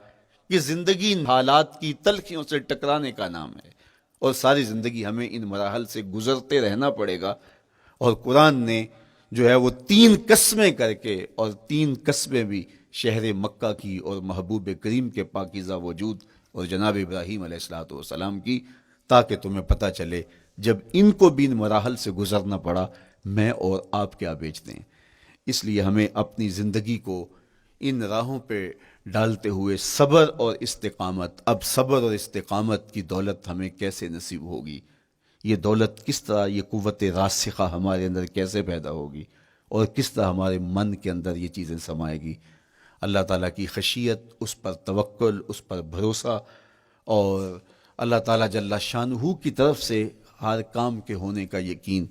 کہ زندگی حالات کی تلخیوں سے ٹکرانے کا نام ہے، اور ساری زندگی ہمیں ان مراحل سے گزرتے رہنا پڑے گا۔ اور قرآن نے جو ہے وہ 3 قسمیں کر کے، اور 3 قسمیں بھی شہر مکہ کی اور محبوب کریم کے پاکیزہ وجود اور جناب ابراہیم علیہ الصلوۃ والسلام کی، تاکہ تمہیں پتہ چلے جب ان کو بھی ان مراحل سے گزرنا پڑا میں اور آپ کیا بیچتے ہیں۔ اس لیے ہمیں اپنی زندگی کو ان راہوں پہ ڈالتے ہوئے صبر اور استقامت، اب صبر اور استقامت کی دولت ہمیں کیسے نصیب ہوگی، یہ دولت کس طرح، یہ قوت راسخہ ہمارے اندر کیسے پیدا ہوگی، اور کس طرح ہمارے من کے اندر یہ چیزیں سمائے گی۔ اللہ تعالیٰ کی خشیت، اس پر توکل، اس پر بھروسہ، اور اللہ تعالیٰ جل شانہ کی طرف سے ہر کام کے ہونے کا یقین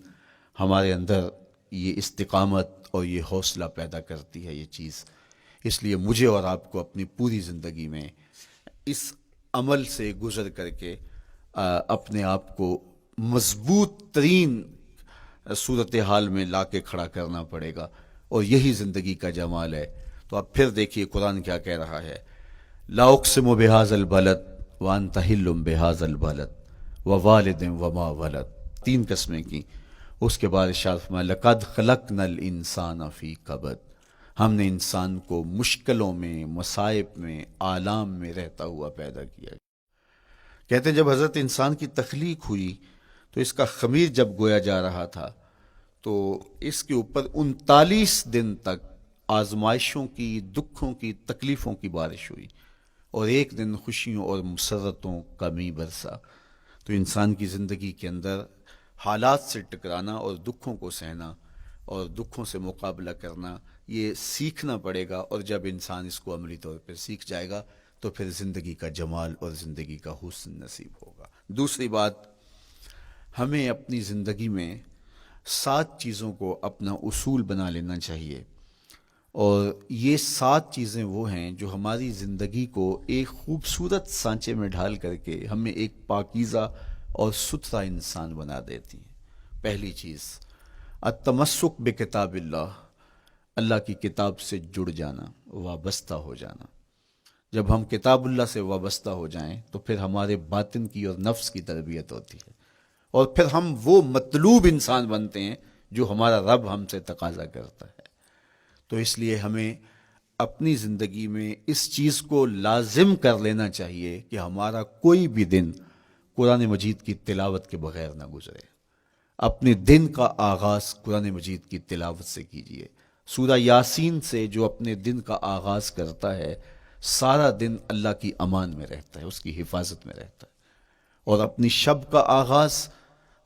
ہمارے اندر یہ استقامت اور یہ حوصلہ پیدا کرتی ہے یہ چیز۔ اس لیے مجھے اور آپ کو اپنی پوری زندگی میں اس عمل سے گزر کر کے اپنے آپ کو مضبوط ترین صورتحال میں لا کے کھڑا کرنا پڑے گا، اور یہی زندگی کا جمال ہے۔ تو اب پھر دیکھیے قرآن کیا کہہ رہا ہے، لا اقسم بہذا البلد وانت حل بہذا البلد ووالد وما ولد، 3 قسمیں کی۔ اس کے بعد ارشاد فرمایا لقد خلقنا الانسان فی کبد، ہم نے انسان کو مشکلوں میں، مصائب میں، آلام میں رہتا ہوا پیدا کیا۔ کہتے ہیں جب حضرت انسان کی تخلیق ہوئی تو اس کا خمیر جب گویا جا رہا تھا تو اس کے اوپر 39 دن تک آزمائشوں کی، دکھوں کی، تکلیفوں کی بارش ہوئی، اور ایک دن خوشیوں اور مسرتوں کا می برسا۔ تو انسان کی زندگی کے اندر حالات سے ٹکرانا اور دکھوں کو سہنا اور دکھوں سے مقابلہ کرنا، یہ سیکھنا پڑے گا، اور جب انسان اس کو عملی طور پر سیکھ جائے گا تو پھر زندگی کا جمال اور زندگی کا حسن نصیب ہوگا۔ دوسری بات، ہمیں اپنی زندگی میں 7 چیزوں کو اپنا اصول بنا لینا چاہیے، اور یہ 7 چیزیں وہ ہیں جو ہماری زندگی کو ایک خوبصورت سانچے میں ڈھال کر کے ہمیں ایک پاکیزہ اور ستھرا انسان بنا دیتی ہیں۔ پہلی چیز، التمسک بکتاب اللہ، اللہ کی کتاب سے جڑ جانا، وابستہ ہو جانا۔ جب ہم کتاب اللہ سے وابستہ ہو جائیں تو پھر ہمارے باطن کی اور نفس کی تربیت ہوتی ہے، اور پھر ہم وہ مطلوب انسان بنتے ہیں جو ہمارا رب ہم سے تقاضا کرتا ہے۔ تو اس لیے ہمیں اپنی زندگی میں اس چیز کو لازم کر لینا چاہیے کہ ہمارا کوئی بھی دن قرآن مجید کی تلاوت کے بغیر نہ گزرے۔ اپنے دن کا آغاز قرآن مجید کی تلاوت سے کیجیے۔ سورہ یاسین سے جو اپنے دن کا آغاز کرتا ہے سارا دن اللہ کی امان میں رہتا ہے، اس کی حفاظت میں رہتا ہے، اور اپنی شب کا آغاز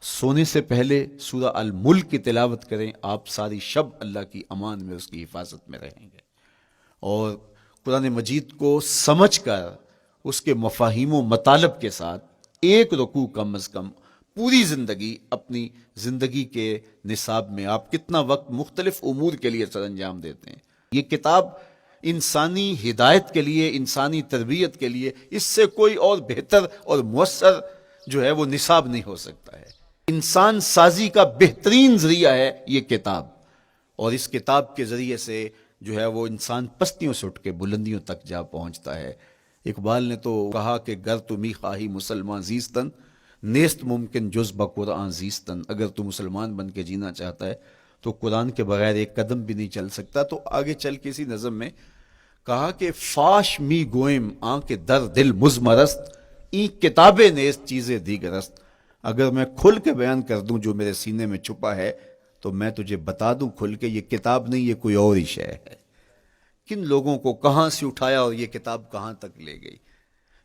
سونے سے پہلے سورہ الملک کی تلاوت کریں، آپ ساری شب اللہ کی امان میں، اس کی حفاظت میں رہیں گے۔ اور قرآن مجید کو سمجھ کر اس کے مفاہیم و مطالب کے ساتھ ایک رکوع کم از کم پوری زندگی، اپنی زندگی کے نصاب میں آپ کتنا وقت مختلف امور کے لیے سر انجام دیتے ہیں۔ یہ کتاب انسانی ہدایت کے لیے، انسانی تربیت کے لیے، اس سے کوئی اور بہتر اور مؤثر جو ہے وہ نصاب نہیں ہو سکتا ہے۔ انسان سازی کا بہترین ذریعہ ہے یہ کتاب، اور اس کتاب کے ذریعے سے جو ہے وہ انسان پستیوں سے اٹھ کے بلندیوں تک جا پہنچتا ہے۔ اقبال نے تو کہا کہ گر تمی خواہی مسلمان زیستن، نیست ممکن جز بقرآن زیستن۔ اگر تو مسلمان بن کے جینا چاہتا ہے تو قرآن کے بغیر ایک قدم بھی نہیں چل سکتا۔ تو آگے چل کے اسی نظم میں کہا کہ فاش می گوئم آنکھ در دل مزمرست، این کتابیں نیست چیزیں دیگرست۔ اگر میں کھل کے بیان کر دوں جو میرے سینے میں چھپا ہے تو میں تجھے بتا دوں کھل کے، یہ کتاب نہیں، یہ کوئی اور ہی شے ہے۔ کن لوگوں کو کہاں سے اٹھایا اور یہ کتاب کہاں تک لے گئی،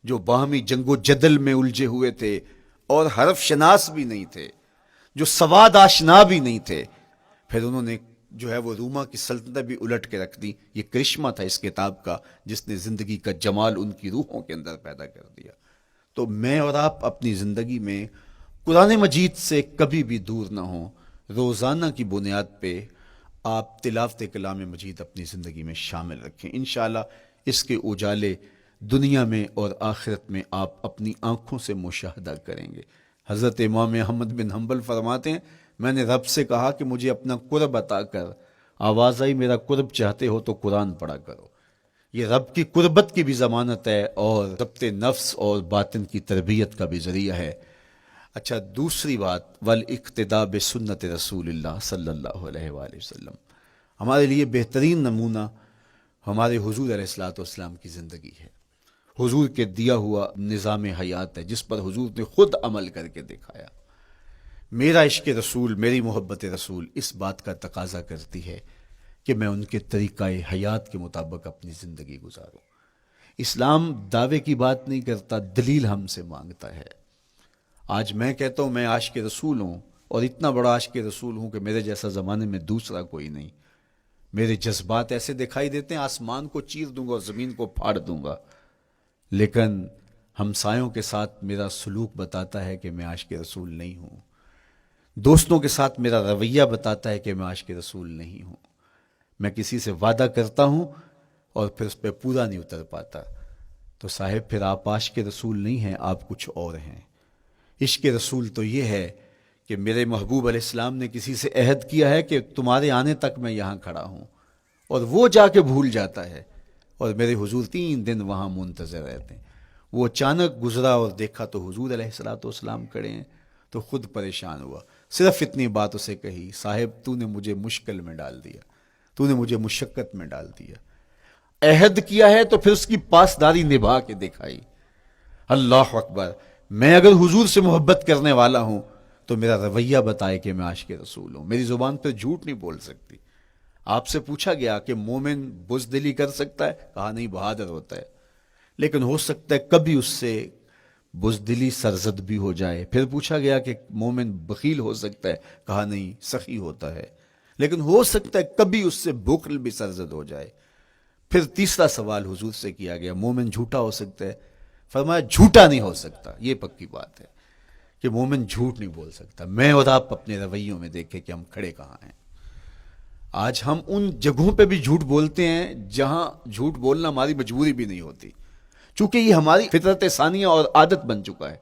جو باہمی جنگ و جدل میں الجھے ہوئے تھے اور حرف شناس بھی نہیں تھے، جو سواد آشنا بھی نہیں تھے، پھر انہوں نے جو ہے وہ روما کی سلطنت بھی الٹ کے رکھ دی۔ یہ کرشمہ تھا اس کتاب کا، جس نے زندگی کا جمال ان کی روحوں کے اندر پیدا کر دیا۔ تو میں اور آپ اپنی زندگی میں قرآن مجید سے کبھی بھی دور نہ ہوں، روزانہ کی بنیاد پہ آپ تلاوت کلام مجید اپنی زندگی میں شامل رکھیں۔ انشاءاللہ اس کے اجالے دنیا میں اور آخرت میں آپ اپنی آنکھوں سے مشاہدہ کریں گے۔ حضرت امام احمد بن حنبل فرماتے ہیں، میں نے رب سے کہا کہ مجھے اپنا قرب عطا کر، آواز آئی میرا قرب چاہتے ہو تو قرآن پڑھا کرو۔ یہ رب کی قربت کی بھی ضمانت ہے اور ضبط نفس اور باطن کی تربیت کا بھی ذریعہ ہے۔ اچھا، دوسری بات، والاقتداء بسنت رسول اللہ صلی اللہ علیہ وآلہ وسلم۔ ہمارے لیے بہترین نمونہ ہمارے حضور علیہ الصلوۃ والسلام کی زندگی ہے، حضور کے دیا ہوا نظام حیات ہے، جس پر حضور نے خود عمل کر کے دکھایا۔ میرا عشق رسول، میری محبت رسول اس بات کا تقاضا کرتی ہے کہ میں ان کے طریقہ حیات کے مطابق اپنی زندگی گزاروں۔ اسلام دعوے کی بات نہیں کرتا، دلیل ہم سے مانگتا ہے۔ آج میں کہتا ہوں میں عاشق رسول ہوں، اور اتنا بڑا عاشق رسول ہوں کہ میرے جیسا زمانے میں دوسرا کوئی نہیں۔ میرے جذبات ایسے دکھائی دیتے ہیں، آسمان کو چیر دوں گا اور زمین کو پھاڑ دوں گا، لیکن ہمسایوں کے ساتھ میرا سلوک بتاتا ہے کہ میں عاشق رسول نہیں ہوں۔ دوستوں کے ساتھ میرا رویہ بتاتا ہے کہ میں عاشق رسول نہیں ہوں۔ میں کسی سے وعدہ کرتا ہوں اور پھر اس پہ پورا نہیں اتر پاتا، تو صاحب پھر آپ عاشق رسول نہیں ہیں، آپ کچھ اور ہیں۔ عشق رسول تو یہ ہے کہ میرے محبوب علیہ السلام نے کسی سے عہد کیا ہے کہ تمہارے آنے تک میں یہاں کھڑا ہوں، اور وہ جا کے بھول جاتا ہے، اور میرے حضور 3 دن وہاں منتظر رہتے ہیں۔ وہ اچانک گزرا اور دیکھا تو حضور علیہ الصلوۃ والسلام کھڑے ہیں، تو خود پریشان ہوا، صرف اتنی بات اسے کہی، صاحب تو نے مجھے مشکل میں ڈال دیا، تو نے مجھے مشقت میں ڈال دیا۔ عہد کیا ہے تو پھر اس کی پاسداری نبھا کے دکھائی۔ اللہ اکبر! میں اگر حضور سے محبت کرنے والا ہوں تو میرا رویہ بتائے کہ میں عاشق رسول ہوں۔ میری زبان پہ جھوٹ نہیں بول سکتی۔ آپ سے پوچھا گیا کہ مومن بزدلی کر سکتا ہے؟ کہا نہیں، بہادر ہوتا ہے، لیکن ہو سکتا ہے کبھی اس سے بزدلی سرزد بھی ہو جائے۔ پھر پوچھا گیا کہ مومن بخیل ہو سکتا ہے؟ کہا نہیں، سخی ہوتا ہے، لیکن ہو سکتا ہے کبھی اس سے بخل بھی سرزد ہو جائے۔ پھر تیسرا سوال حضور سے کیا گیا، مومن جھوٹا ہو سکتا ہے؟ فرمایا جھوٹا نہیں ہو سکتا، یہ پکی بات ہے کہ مومن جھوٹ نہیں بول سکتا۔ میں اور آپ اپنے رویوں میں دیکھیں کہ ہم کھڑے کہاں ہیں۔ آج ہم ان جگہوں پہ بھی جھوٹ بولتے ہیں جہاں جھوٹ بولنا ہماری مجبوری بھی نہیں ہوتی، چونکہ یہ ہماری فطرت ثانیہ اور عادت بن چکا ہے،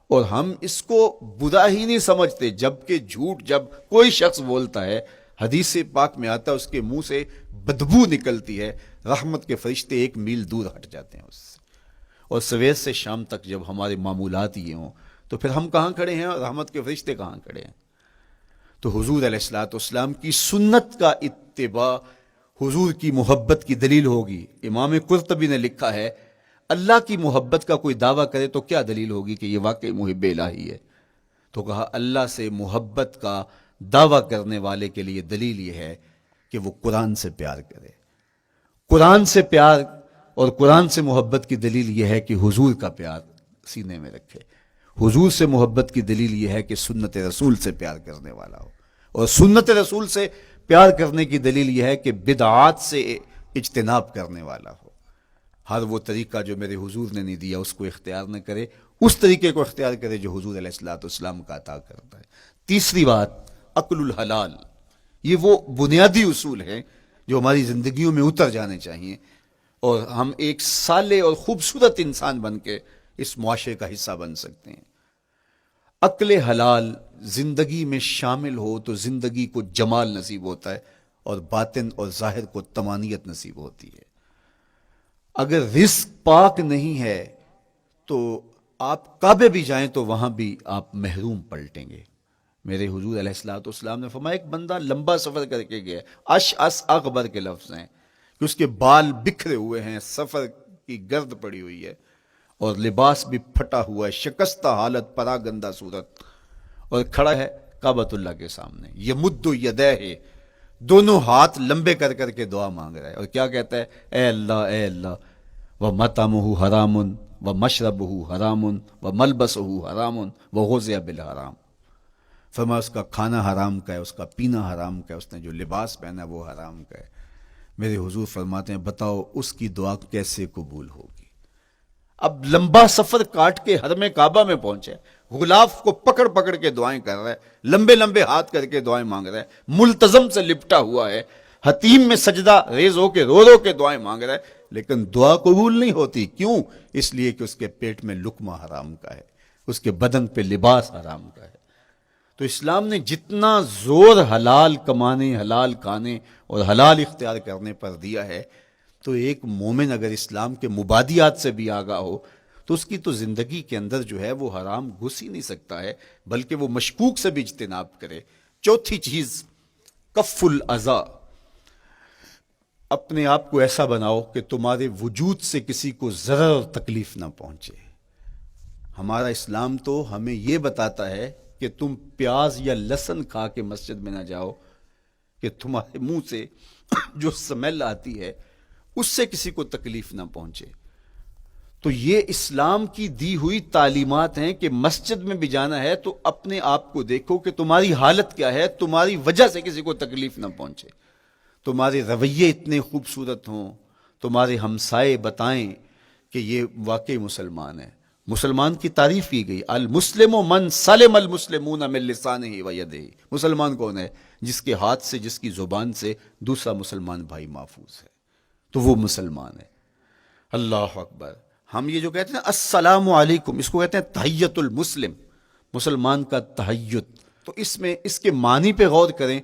اور ہم اس کو برا ہی نہیں سمجھتے۔ جبکہ جھوٹ جب کوئی شخص بولتا ہے، حدیث پاک میں آتا ہے اس کے منہ سے بدبو نکلتی ہے، رحمت کے فرشتے 1 میل دور ہٹ جاتے ہیں اس سے۔ اور سویر سے شام تک جب ہمارے معمولات یہ ہوں تو پھر ہم کہاں کھڑے ہیں اور رحمت کے فرشتے کہاں کھڑے ہیں؟ تو حضور علیہ الصلوۃ والسلام کی سنت کا اتباع حضور کی محبت کی دلیل ہوگی۔ امام قرطبی نے لکھا ہے، اللہ کی محبت کا کوئی دعویٰ کرے تو کیا دلیل ہوگی کہ یہ واقعی محب الہی ہے؟ تو کہا اللہ سے محبت کا دعویٰ کرنے والے کے لیے دلیل یہ ہے کہ وہ قرآن سے پیار کرے۔ قرآن سے پیار اور قرآن سے محبت کی دلیل یہ ہے کہ حضور کا پیار سینے میں رکھے. حضور سے محبت کی دلیل یہ ہے کہ سنت رسول سے پیار کرنے والا ہو, اور سنت رسول سے پیار کرنے کی دلیل یہ ہے کہ بدعات سے اجتناب کرنے والا ہو. ہر وہ طریقہ جو میرے حضور نے نہیں دیا اس کو اختیار نہ کرے, اس طریقے کو اختیار کرے جو حضور علیہ الصلوۃ والسلام کا عطا کرتا ہے. تیسری بات, عقل الحلال. یہ وہ بنیادی اصول ہیں جو ہماری زندگیوں میں اتر جانے چاہیے, اور ہم ایک صالح اور خوبصورت انسان بن کے اس معاشرے کا حصہ بن سکتے ہیں. عقل حلال زندگی میں شامل ہو تو زندگی کو جمال نصیب ہوتا ہے, اور باطن اور ظاہر کو طمانینت نصیب ہوتی ہے. اگر رزق پاک نہیں ہے تو آپ کعبے بھی جائیں تو وہاں بھی آپ محروم پلٹیں گے. میرے حضور علیہ الصلوۃ والسلام نے فرمایا, ایک بندہ لمبا سفر کر کے گیا, اشعث اغبر کے لفظ ہیں کہ اس کے بال بکھرے ہوئے ہیں, سفر کی گرد پڑی ہوئی ہے, اور لباس بھی پھٹا ہوا ہے, شکستہ حالت, پراگندہ صورت, اور کھڑا ہے کعبۃ اللہ کے سامنے. یمد یدیہ, دونوں ہاتھ لمبے کر کر کے دعا مانگ رہا ہے, اور کیا کہتا ہے, اے اللہ ومطعمہ حرام ومشربہ حرام وملبسہ حرام وغذی بالحرام. فرمایا اس کا کھانا حرام کا ہے, اس کا پینا حرام کا ہے, اس نے جو لباس پہنا وہ حرام کا ہے. میرے حضور فرماتے ہیں بتاؤ اس کی دعا کیسے قبول ہوگی. اب لمبا سفر کاٹ کے حرم کعبہ میں پہنچے, غلاف کو پکڑ پکڑ کے دعائیں کر رہا ہے, لمبے لمبے ہاتھ کر کے دعائیں مانگ رہا ہے, ملتزم سے لپٹا ہوا ہے, حتیم میں سجدہ ریز ہو کے رو رو کے دعائیں مانگ رہا ہے, لیکن دعا قبول نہیں ہوتی. کیوں؟ اس لیے کہ اس کے پیٹ میں لقمہ حرام کا ہے, اس کے بدن پہ لباس حرام کا ہے. تو اسلام نے جتنا زور حلال کمانے, حلال کھانے اور حلال اختیار کرنے پر دیا ہے, تو ایک مومن اگر اسلام کے مبادیات سے بھی آگاہ ہو تو اس کی تو زندگی کے اندر جو ہے وہ حرام گھس ہی نہیں سکتا ہے, بلکہ وہ مشکوک سے بھی اجتناب کرے. چوتھی چیز, کف الاذی. اپنے آپ کو ایسا بناؤ کہ تمہارے وجود سے کسی کو ضرر اور تکلیف نہ پہنچے. ہمارا اسلام تو ہمیں یہ بتاتا ہے کہ تم پیاز یا لہسن کھا کے مسجد میں نہ جاؤ کہ تمہارے منہ سے جو سمیل آتی ہے اس سے کسی کو تکلیف نہ پہنچے. تو یہ اسلام کی دی ہوئی تعلیمات ہیں کہ مسجد میں بھی جانا ہے تو اپنے آپ کو دیکھو کہ تمہاری حالت کیا ہے, تمہاری وجہ سے کسی کو تکلیف نہ پہنچے. تمہارے رویے اتنے خوبصورت ہوں, تمہارے ہمسائے بتائیں کہ یہ واقعی مسلمان ہے. مسلمان کی تعریف کی گئی, المسلم من سلم المسلمون من لسانہ و یدہ. مسلمان کون ہے؟ جس کے ہاتھ سے, جس کی زبان سے دوسرا مسلمان بھائی محفوظ ہے, تو وہ مسلمان ہے. اللہ اکبر. ہم یہ جو کہتے ہیں السلام علیکم, اس کو کہتے ہیں تحیت المسلم, مسلمان کا تحیت. تو اس میں اس کے معنی پہ غور کریں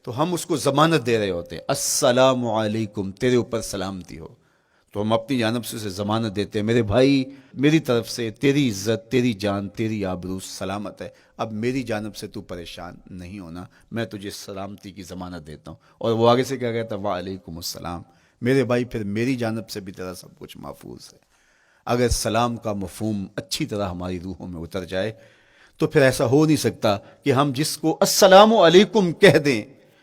تو ہم اس کو ضمانت دے رہے ہوتے ہیں, السلام علیکم, تیرے اوپر سلامتی ہو. تو ہم اپنی جانب سے اسے ضمانت دیتے ہیں, میرے بھائی میری طرف سے تیری عزت, تیری جان, تیری آبرو سلامت ہے, اب میری جانب سے تو پریشان نہیں ہونا, میں تجھے سلامتی کی ضمانت دیتا ہوں. اور وہ آگے سے کیا کہتا ہے, وعلیکم السلام. میرے بھائی پھر میری جانب سے بھی تیرا سب کچھ محفوظ ہے. اگر سلام کا مفہوم اچھی طرح ہماری روحوں میں اتر جائے تو پھر ایسا ہو نہیں سکتا کہ ہم جس کو السلام علیکم کہہ دیں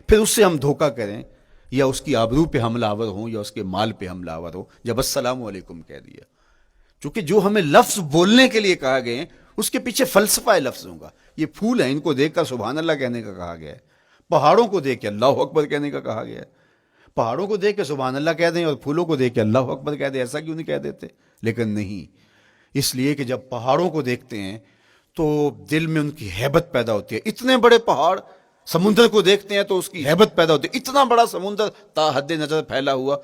پھر اس سے ہم دھوکہ کریں, یا اس کی آبرو پہ حملہ آور ہوں, یا اس کے مال پہ حملہ آور ہو جب السلام علیکم کہہ دیا. چونکہ جو ہمیں لفظ بولنے کے لیے کہا گئے ہیں اس کے پیچھے فلسفہ ہے لفظوں کا. یہ پھول ہیں, ان کو دیکھ کر سبحان اللہ کہنے کا کہا گیا ہے. پہاڑوں کو دیکھ کے اللہ اکبر کہنے کا کہا گیا ہے. پہاڑوں کو دیکھ کے سبحان اللہ کہہ دیں اور پھولوں کو دیکھ کے اللہ اکبر کہہ دیں, ایسا کیوں نہیں کہہ دیتے؟ لیکن نہیں, اس لیے کہ جب پہاڑوں کو دیکھتے ہیں تو دل میں ان کی ہیبت پیدا ہوتی ہے. اتنے بڑے پہاڑ, سمندر کو دیکھتے ہیں تو اس کی ہیبت پیدا ہوتی ہے. اتنا بڑا سمندر تا حد نظر پھیلا ہوا,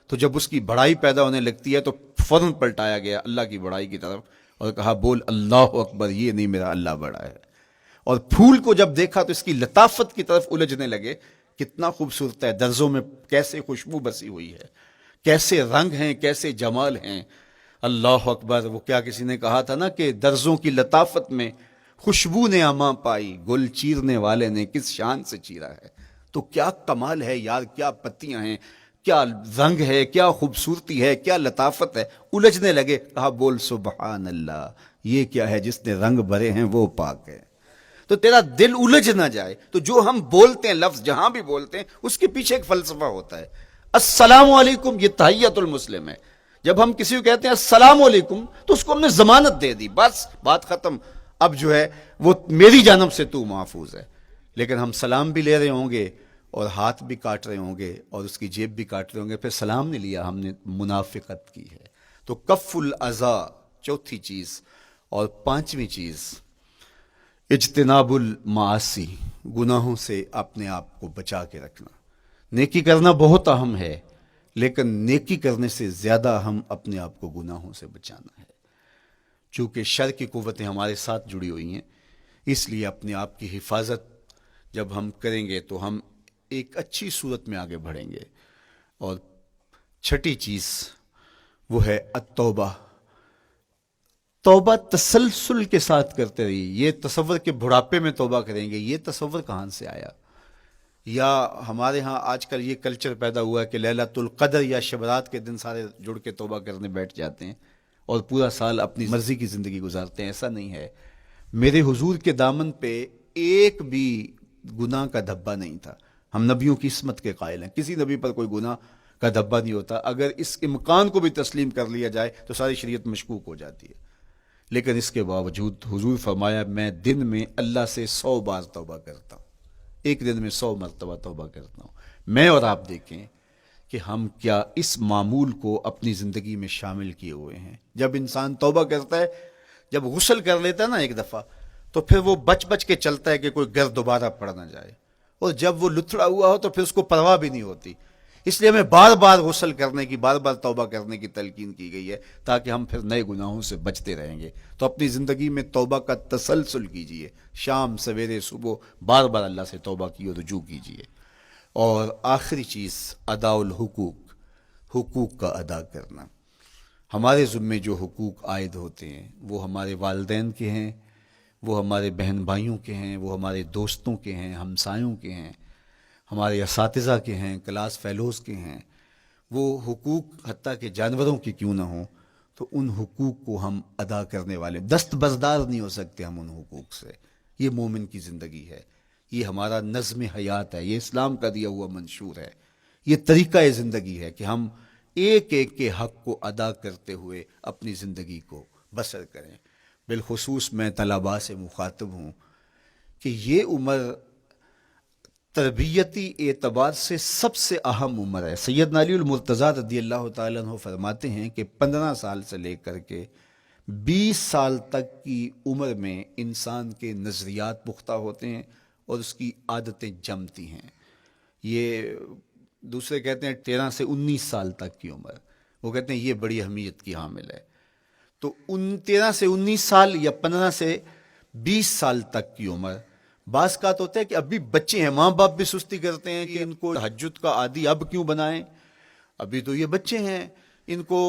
تو جب اس کی بڑائی پیدا ہونے لگتی ہے تو فوراً پلٹایا گیا اللہ کی بڑائی کی طرف اور کہا بول اللہ اکبر, یہ نہیں میرا اللہ بڑا ہے. اور پھول کو جب دیکھا تو اس کی لطافت کی طرف الجھنے لگے, کتنا خوبصورت ہے, درزوں میں کیسے خوشبو بسی ہوئی ہے, کیسے رنگ ہیں, کیسے جمال ہیں. اللہ اکبر. وہ کیا کسی نے کہا تھا نا کہ درزوں کی لطافت میں خوشبو نے اماں پائی, گل چیرنے والے نے کس شان سے چیرا ہے. تو کیا کمال ہے یار, کیا پتیاں ہیں, کیا رنگ ہے, کیا خوبصورتی ہے, کیا لطافت ہے. الجھنے لگے, کہا بول سبحان اللہ, یہ کیا ہے جس نے رنگ بھرے ہیں وہ پاک ہے. تو تیرا دل الجھ نہ جائے. تو جو ہم بولتے ہیں لفظ جہاں بھی بولتے ہیں اس کے پیچھے ایک فلسفہ ہوتا ہے. السلام علیکم یہ تحیت المسلم ہے. جب ہم کسی کو کہتے ہیں السلام علیکم تو اس کو ہم نے ضمانت دے دی، بس بات ختم، اب جو ہے وہ میری جانب سے تو محفوظ ہے۔ لیکن ہم سلام بھی لے رہے ہوں گے اور ہاتھ بھی کاٹ رہے ہوں گے اور اس کی جیب بھی کاٹ رہے ہوں گے، پھر سلام نہیں لیا، ہم نے منافقت کی ہے۔ تو کف الاذی چوتھی چیز، اور پانچویں چیز اجتناب المعاصی، گناہوں سے اپنے آپ کو بچا کے رکھنا۔ نیکی کرنا بہت اہم ہے، لیکن نیکی کرنے سے زیادہ ہم اپنے آپ کو گناہوں سے بچانا ہے۔ چونکہ شر کی قوتیں ہمارے ساتھ جڑی ہوئی ہیں، اس لیے اپنے آپ کی حفاظت جب ہم کریں گے تو ہم ایک اچھی صورت میں آگے بڑھیں گے۔ اور چھٹی چیز وہ ہے التوبہ، توبہ تسلسل کے ساتھ کرتے رہیے۔ یہ تصور کہ بڑھاپے میں توبہ کریں گے، یہ تصور کہاں سے آیا؟ یا ہمارے ہاں آج کل یہ کلچر پیدا ہوا ہے کہ لیلۃ القدر یا شبرات کے دن سارے جڑ کے توبہ کرنے بیٹھ جاتے ہیں اور پورا سال اپنی مرضی کی زندگی گزارتے ہیں۔ ایسا نہیں ہے۔ میرے حضور کے دامن پہ ایک بھی گناہ کا دھبا نہیں تھا۔ ہم نبیوں کی عصمت کے قائل ہیں، کسی نبی پر کوئی گناہ کا دھبا نہیں ہوتا۔ اگر اس امکان کو بھی تسلیم کر لیا جائے تو ساری شریعت مشکوک ہو جاتی ہے۔ لیکن اس کے باوجود حضور فرمایا میں دن میں اللہ سے 100 بار توبہ کرتا ہوں، ایک دن میں 100 مرتبہ توبہ کرتا ہوں۔ میں اور آپ دیکھیں کہ ہم کیا اس معمول کو اپنی زندگی میں شامل کیے ہوئے ہیں۔ جب انسان توبہ کرتا ہے، جب غسل کر لیتا ہے نا ایک دفعہ، تو پھر وہ بچ بچ کے چلتا ہے کہ کوئی گرد دوبارہ پڑ نہ جائے، اور جب وہ لتھڑا ہوا ہو تو پھر اس کو پرواہ بھی نہیں ہوتی۔ اس لیے ہمیں بار بار غسل کرنے کی، بار بار توبہ کرنے کی تلقین کی گئی ہے، تاکہ ہم پھر نئے گناہوں سے بچتے رہیں گے۔ تو اپنی زندگی میں توبہ کا تسلسل کیجئے، شام سویرے صبح بار بار اللہ سے توبہ کی اور رجوع کیجئے۔ اور آخری چیز ادا الحقوق، حقوق کا ادا کرنا۔ ہمارے ذمے جو حقوق عائد ہوتے ہیں وہ ہمارے والدین کے ہیں، وہ ہمارے بہن بھائیوں کے ہیں، وہ ہمارے دوستوں کے ہیں، ہمسایوں کے ہیں، ہمارے اساتذہ کے ہیں، کلاس فیلوز کے ہیں۔ وہ حقوق حتیٰ کہ جانوروں کے کیوں نہ ہوں، تو ان حقوق کو ہم ادا کرنے والے، دست بردار نہیں ہو سکتے ہم ان حقوق سے۔ یہ مومن کی زندگی ہے، یہ ہمارا نظم حیات ہے، یہ اسلام کا دیا ہوا منشور ہے، یہ طریقہ زندگی ہے کہ ہم ایک ایک کے حق کو ادا کرتے ہوئے اپنی زندگی کو بسر کریں۔ بالخصوص میں طلباء سے مخاطب ہوں کہ یہ عمر تربیتی اعتبار سے سب سے اہم عمر ہے۔ سیدنا علی المرتضیٰ رضی اللہ تعالیٰ عنہ فرماتے ہیں کہ 15 سال سے لے کر کے 20 سال تک کی عمر میں انسان کے نظریات پختہ ہوتے ہیں اور اس کی عادتیں جمتی ہیں۔ یہ دوسرے کہتے ہیں 13 سے 19 سال تک کی عمر، وہ کہتے ہیں یہ بڑی اہمیت کی حامل ہے۔ تو 13 سے 19 سال یا 15 سے 20 سال تک کی عمر، بعض کا تو ہوتا ہے کہ ابھی بچے ہیں، ماں باپ بھی سستی کرتے ہیں کہ ان کو تہجد کا عادی اب کیوں بنائیں، ابھی تو یہ بچے ہیں، ان کو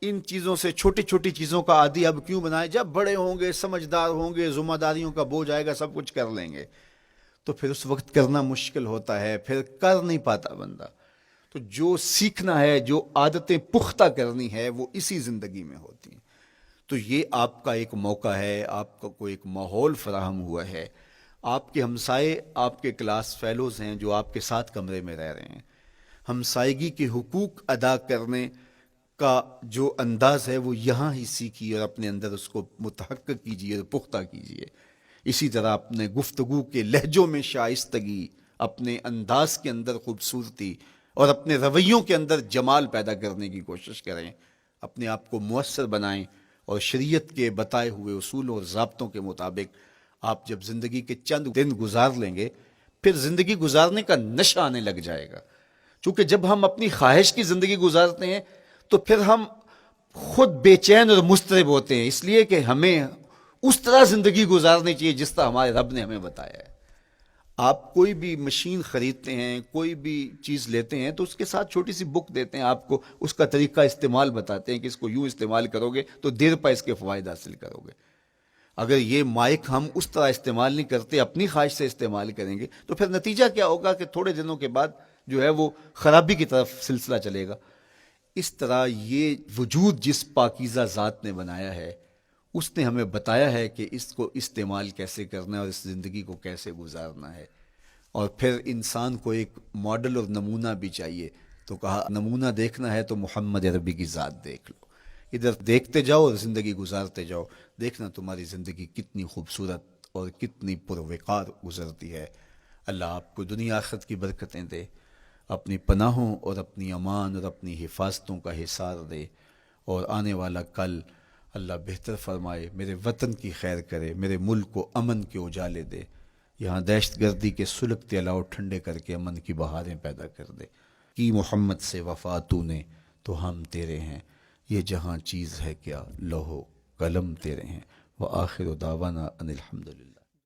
ان چیزوں سے، چھوٹی چھوٹی چیزوں کا عادی اب کیوں بنائیں، جب بڑے ہوں گے، سمجھدار ہوں گے، ذمہ داریوں کا بوجھ آئے گا، سب کچھ کر لیں گے۔ تو پھر اس وقت کرنا مشکل ہوتا ہے، پھر کر نہیں پاتا بندہ۔ تو جو سیکھنا ہے، جو عادتیں پختہ کرنی ہے، وہ اسی زندگی میں ہوتی ہیں۔ تو یہ آپ کا ایک موقع ہے، آپ کو ایک ماحول فراہم ہوا ہے۔ آپ کے ہمسائے آپ کے کلاس فیلوز ہیں جو آپ کے ساتھ کمرے میں رہ رہے ہیں۔ ہمسائیگی کے حقوق ادا کرنے کا جو انداز ہے وہ یہاں ہی سیکھیے اور اپنے اندر اس کو متحقق کیجیے اور پختہ کیجیے۔ اسی طرح اپنے گفتگو کے لہجوں میں شائستگی، اپنے انداز کے اندر خوبصورتی اور اپنے رویوں کے اندر جمال پیدا کرنے کی کوشش کریں، اپنے آپ کو مؤثر بنائیں، اور شریعت کے بتائے ہوئے اصولوں اور ضابطوں کے مطابق آپ جب زندگی کے چند دن گزار لیں گے، پھر زندگی گزارنے کا نشہ آنے لگ جائے گا۔ چونکہ جب ہم اپنی خواہش کی زندگی گزارتے ہیں تو پھر ہم خود بے چین اور مضطرب ہوتے ہیں، اس لیے کہ ہمیں اس طرح زندگی گزارنی چاہیے جس طرح ہمارے رب نے ہمیں بتایا ہے۔ آپ کوئی بھی مشین خریدتے ہیں، کوئی بھی چیز لیتے ہیں تو اس کے ساتھ چھوٹی سی بک دیتے ہیں، آپ کو اس کا طریقہ استعمال بتاتے ہیں کہ اس کو یوں استعمال کرو گے تو دیر پا اس کے فوائد حاصل کرو گے۔ اگر یہ مائک ہم اس طرح استعمال نہیں کرتے، اپنی خواہش سے استعمال کریں گے، تو پھر نتیجہ کیا ہوگا کہ تھوڑے دنوں کے بعد جو ہے وہ خرابی کی طرف سلسلہ چلے گا۔ اس طرح یہ وجود جس پاکیزہ ذات نے بنایا ہے، اس نے ہمیں بتایا ہے کہ اس کو استعمال کیسے کرنا ہے اور اس زندگی کو کیسے گزارنا ہے۔ اور پھر انسان کو ایک ماڈل اور نمونہ بھی چاہیے تو کہا نمونہ دیکھنا ہے تو محمد عربی کی ذات دیکھ لو، ادھر دیکھتے جاؤ اور زندگی گزارتے جاؤ، دیکھنا تمہاری زندگی کتنی خوبصورت اور کتنی پروقار گزرتی ہے۔ اللہ آپ کو دنیا آخرت کی برکتیں دے، اپنی پناہوں اور اپنی امان اور اپنی حفاظتوں کا حصار دے، اور آنے والا کل اللہ بہتر فرمائے، میرے وطن کی خیر کرے، میرے ملک کو امن کے اجالے دے، یہاں دہشت گردی کے سلگتے الاؤ ٹھنڈے کر کے امن کی بہاریں پیدا کر دے۔ کی محمد سے وفا تو نے تو ہم تیرے ہیں، یہ جہاں چیز ہے کیا لوح و قلم تیرے ہیں۔ وآخر دعوانا ان الحمدللہ۔